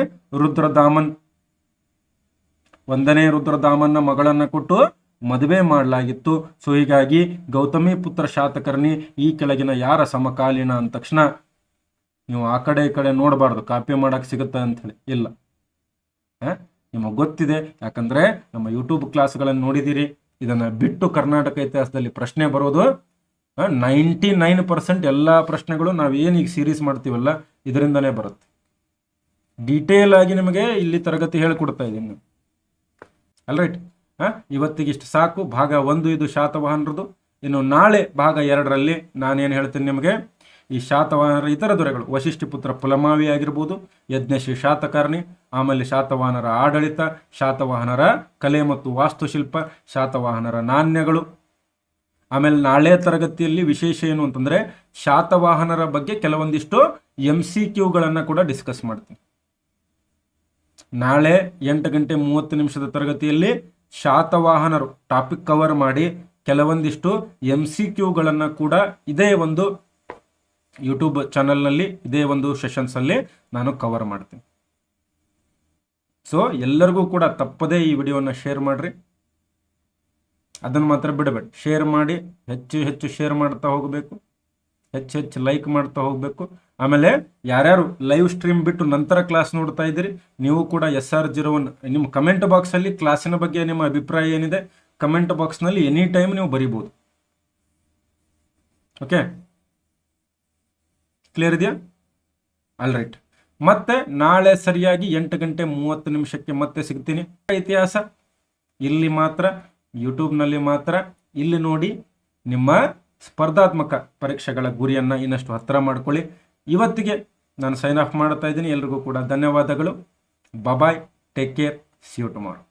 ರುದ್ರದಾಮನ್ನ ಮಗಳನ್ನ ಕೊಟ್ಟು ಮದುವೆ ಮಾಡಲಾಗಿತ್ತು. ಸೊ ಹೀಗಾಗಿ ಗೌತಮಿ ಪುತ್ರ ಶಾತಕರ್ಣಿ ಈ ಕೆಳಗಿನ ಯಾರ ಸಮಕಾಲೀನ ಅಂದ ತಕ್ಷಣ ನೀವು ಆ ಕಡೆ ಈ ಕಡೆ ನೋಡಬಾರ್ದು, ಕಾಪಿ ಮಾಡಕ್ ಸಿಗುತ್ತೆ ಅಂತ ಹೇಳಿ. ಇಲ್ಲ, ನಿಮಗೆ ಗೊತ್ತಿದೆ. ಯಾಕಂದ್ರೆ ನಮ್ಮ ಯೂಟ್ಯೂಬ್ ಕ್ಲಾಸ್ಗಳನ್ನು ನೋಡಿದಿರಿ. ಇದನ್ನ ಬಿಟ್ಟು ಕರ್ನಾಟಕ ಇತಿಹಾಸದಲ್ಲಿ ಪ್ರಶ್ನೆ ಬರೋದು 99% ಎಲ್ಲ ಪ್ರಶ್ನೆಗಳು ನಾವೇನು ಈಗ ಸೀರೀಸ್ ಮಾಡ್ತೀವಲ್ಲ ಇದರಿಂದನೇ ಬರುತ್ತೆ. ಡೀಟೇಲ್ ಆಗಿ ನಿಮಗೆ ಇಲ್ಲಿ ತರಗತಿ ಹೇಳಿಕೊಡ್ತಾ ಇದ್ದೀನಿ. ಅಲ್ರೈಟ್, ಇವತ್ತಿಗೆ ಇಷ್ಟು ಸಾಕು. ಭಾಗ 1 ಇದು ಶಾತವಾಹನರದು. ಇನ್ನು ನಾಳೆ ಭಾಗ 2ರಲ್ಲಿ ನಾನೇನು ಹೇಳ್ತೀನಿ ನಿಮಗೆ, ಈ ಶಾತವಾಹನರ ಇತರ ದೊರೆಗಳು, ವಸಿಷ್ಠಿ ಪುತ್ರ ಪುಲಮಾವಿ ಆಗಿರ್ಬೋದು, ಯಜ್ಞಶ್ರೀ ಶಾತಕರ್ಣಿ, ಆಮೇಲೆ ಶಾತವಾಹನರ ಆಡಳಿತ, ಶಾತವಾಹನರ ಕಲೆ ಮತ್ತು ವಾಸ್ತುಶಿಲ್ಪ, ಶಾತವಾಹನರ ನಾಣ್ಯಗಳು. ಆಮೇಲೆ ನಾಳೆ ತರಗತಿಯಲ್ಲಿ ವಿಶೇಷ ಏನು ಅಂತಂದ್ರೆ, ಶಾತವಾಹನರ ಬಗ್ಗೆ ಕೆಲವೊಂದಿಷ್ಟು MCQಗಳನ್ನು ಕೂಡ ಡಿಸ್ಕಸ್ ಮಾಡ್ತೀನಿ. ನಾಳೆ 8:30 ತರಗತಿಯಲ್ಲಿ ಶಾತವಾಹನರು ಟಾಪಿಕ್ ಕವರ್ ಮಾಡಿ ಕೆಲವೊಂದಿಷ್ಟು MCQಗಳನ್ನು ಕೂಡ ಇದೇ ಒಂದು ಯೂಟ್ಯೂಬ್ ಚಾನಲ್ನಲ್ಲಿ, ಇದೇ ಒಂದು ಸೆಷನ್ಸಲ್ಲಿ ನಾನು ಕವರ್ ಮಾಡ್ತೀನಿ. ಸೊ ಎಲ್ಲರಿಗೂ ಕೂಡ ತಪ್ಪದೇ ಈ ವಿಡಿಯೋನ ಶೇರ್ ಮಾಡ್ರಿ. ಅದನ್ನು ಮಾತ್ರ ಬಿಡಬೇಡಿ, ಶೇರ್ ಮಾಡಿ, ಹೆಚ್ಚು ಶೇರ್ ಮಾಡ್ತಾ ಹೋಗಬೇಕು, ಹೆಚ್ಚು ಲೈಕ್ ಮಾಡ್ತಾ ಹೋಗಬೇಕು. ಆಮೇಲೆ ಯಾರ್ಯಾರು ಲೈವ್ ಸ್ಟ್ರೀಮ್ ಬಿಟ್ಟು ನಂತರ ಕ್ಲಾಸ್ ನೋಡ್ತಾ ಇದ್ದೀರಿ, ನೀವು ಕೂಡ SR01 ನಿಮ್ಮ ಕಮೆಂಟ್ ಬಾಕ್ಸಲ್ಲಿ ಕ್ಲಾಸಿನ ಬಗ್ಗೆ ನಿಮ್ಮ ಅಭಿಪ್ರಾಯ ಏನಿದೆ ಕಮೆಂಟ್ ಬಾಕ್ಸ್ನಲ್ಲಿ ಎನಿ ಟೈಮ್ ನೀವು ಬರೀಬೋದು. ಓಕೆ, ಕ್ಲಿಯರ್ ಇದೆಯಾ? ಆಲ್ರೈಟ್, ಮತ್ತೆ ನಾಳೆ ಸರಿಯಾಗಿ 8:30 ಮತ್ತೆ ಸಿಗ್ತೀನಿ. ಇತಿಹಾಸ ಇಲ್ಲಿ ಮಾತ್ರ, ಯೂಟ್ಯೂಬ್ನಲ್ಲಿ ಮಾತ್ರ. ಇಲ್ಲಿ ನೋಡಿ ನಿಮ್ಮ ಸ್ಪರ್ಧಾತ್ಮಕ ಪರೀಕ್ಷೆಗಳ ಗುರಿಯನ್ನು ಇನ್ನಷ್ಟು ಹತ್ತಿರ ಮಾಡ್ಕೊಳ್ಳಿ. ಇವತ್ತಿಗೆ ನಾನು ಸೈನ್ ಆಫ್ ಮಾಡ್ತಾ ಇದ್ದೀನಿ. ಎಲ್ರಿಗೂ ಕೂಡ ಧನ್ಯವಾದಗಳು. Bye, take care, see you tomorrow.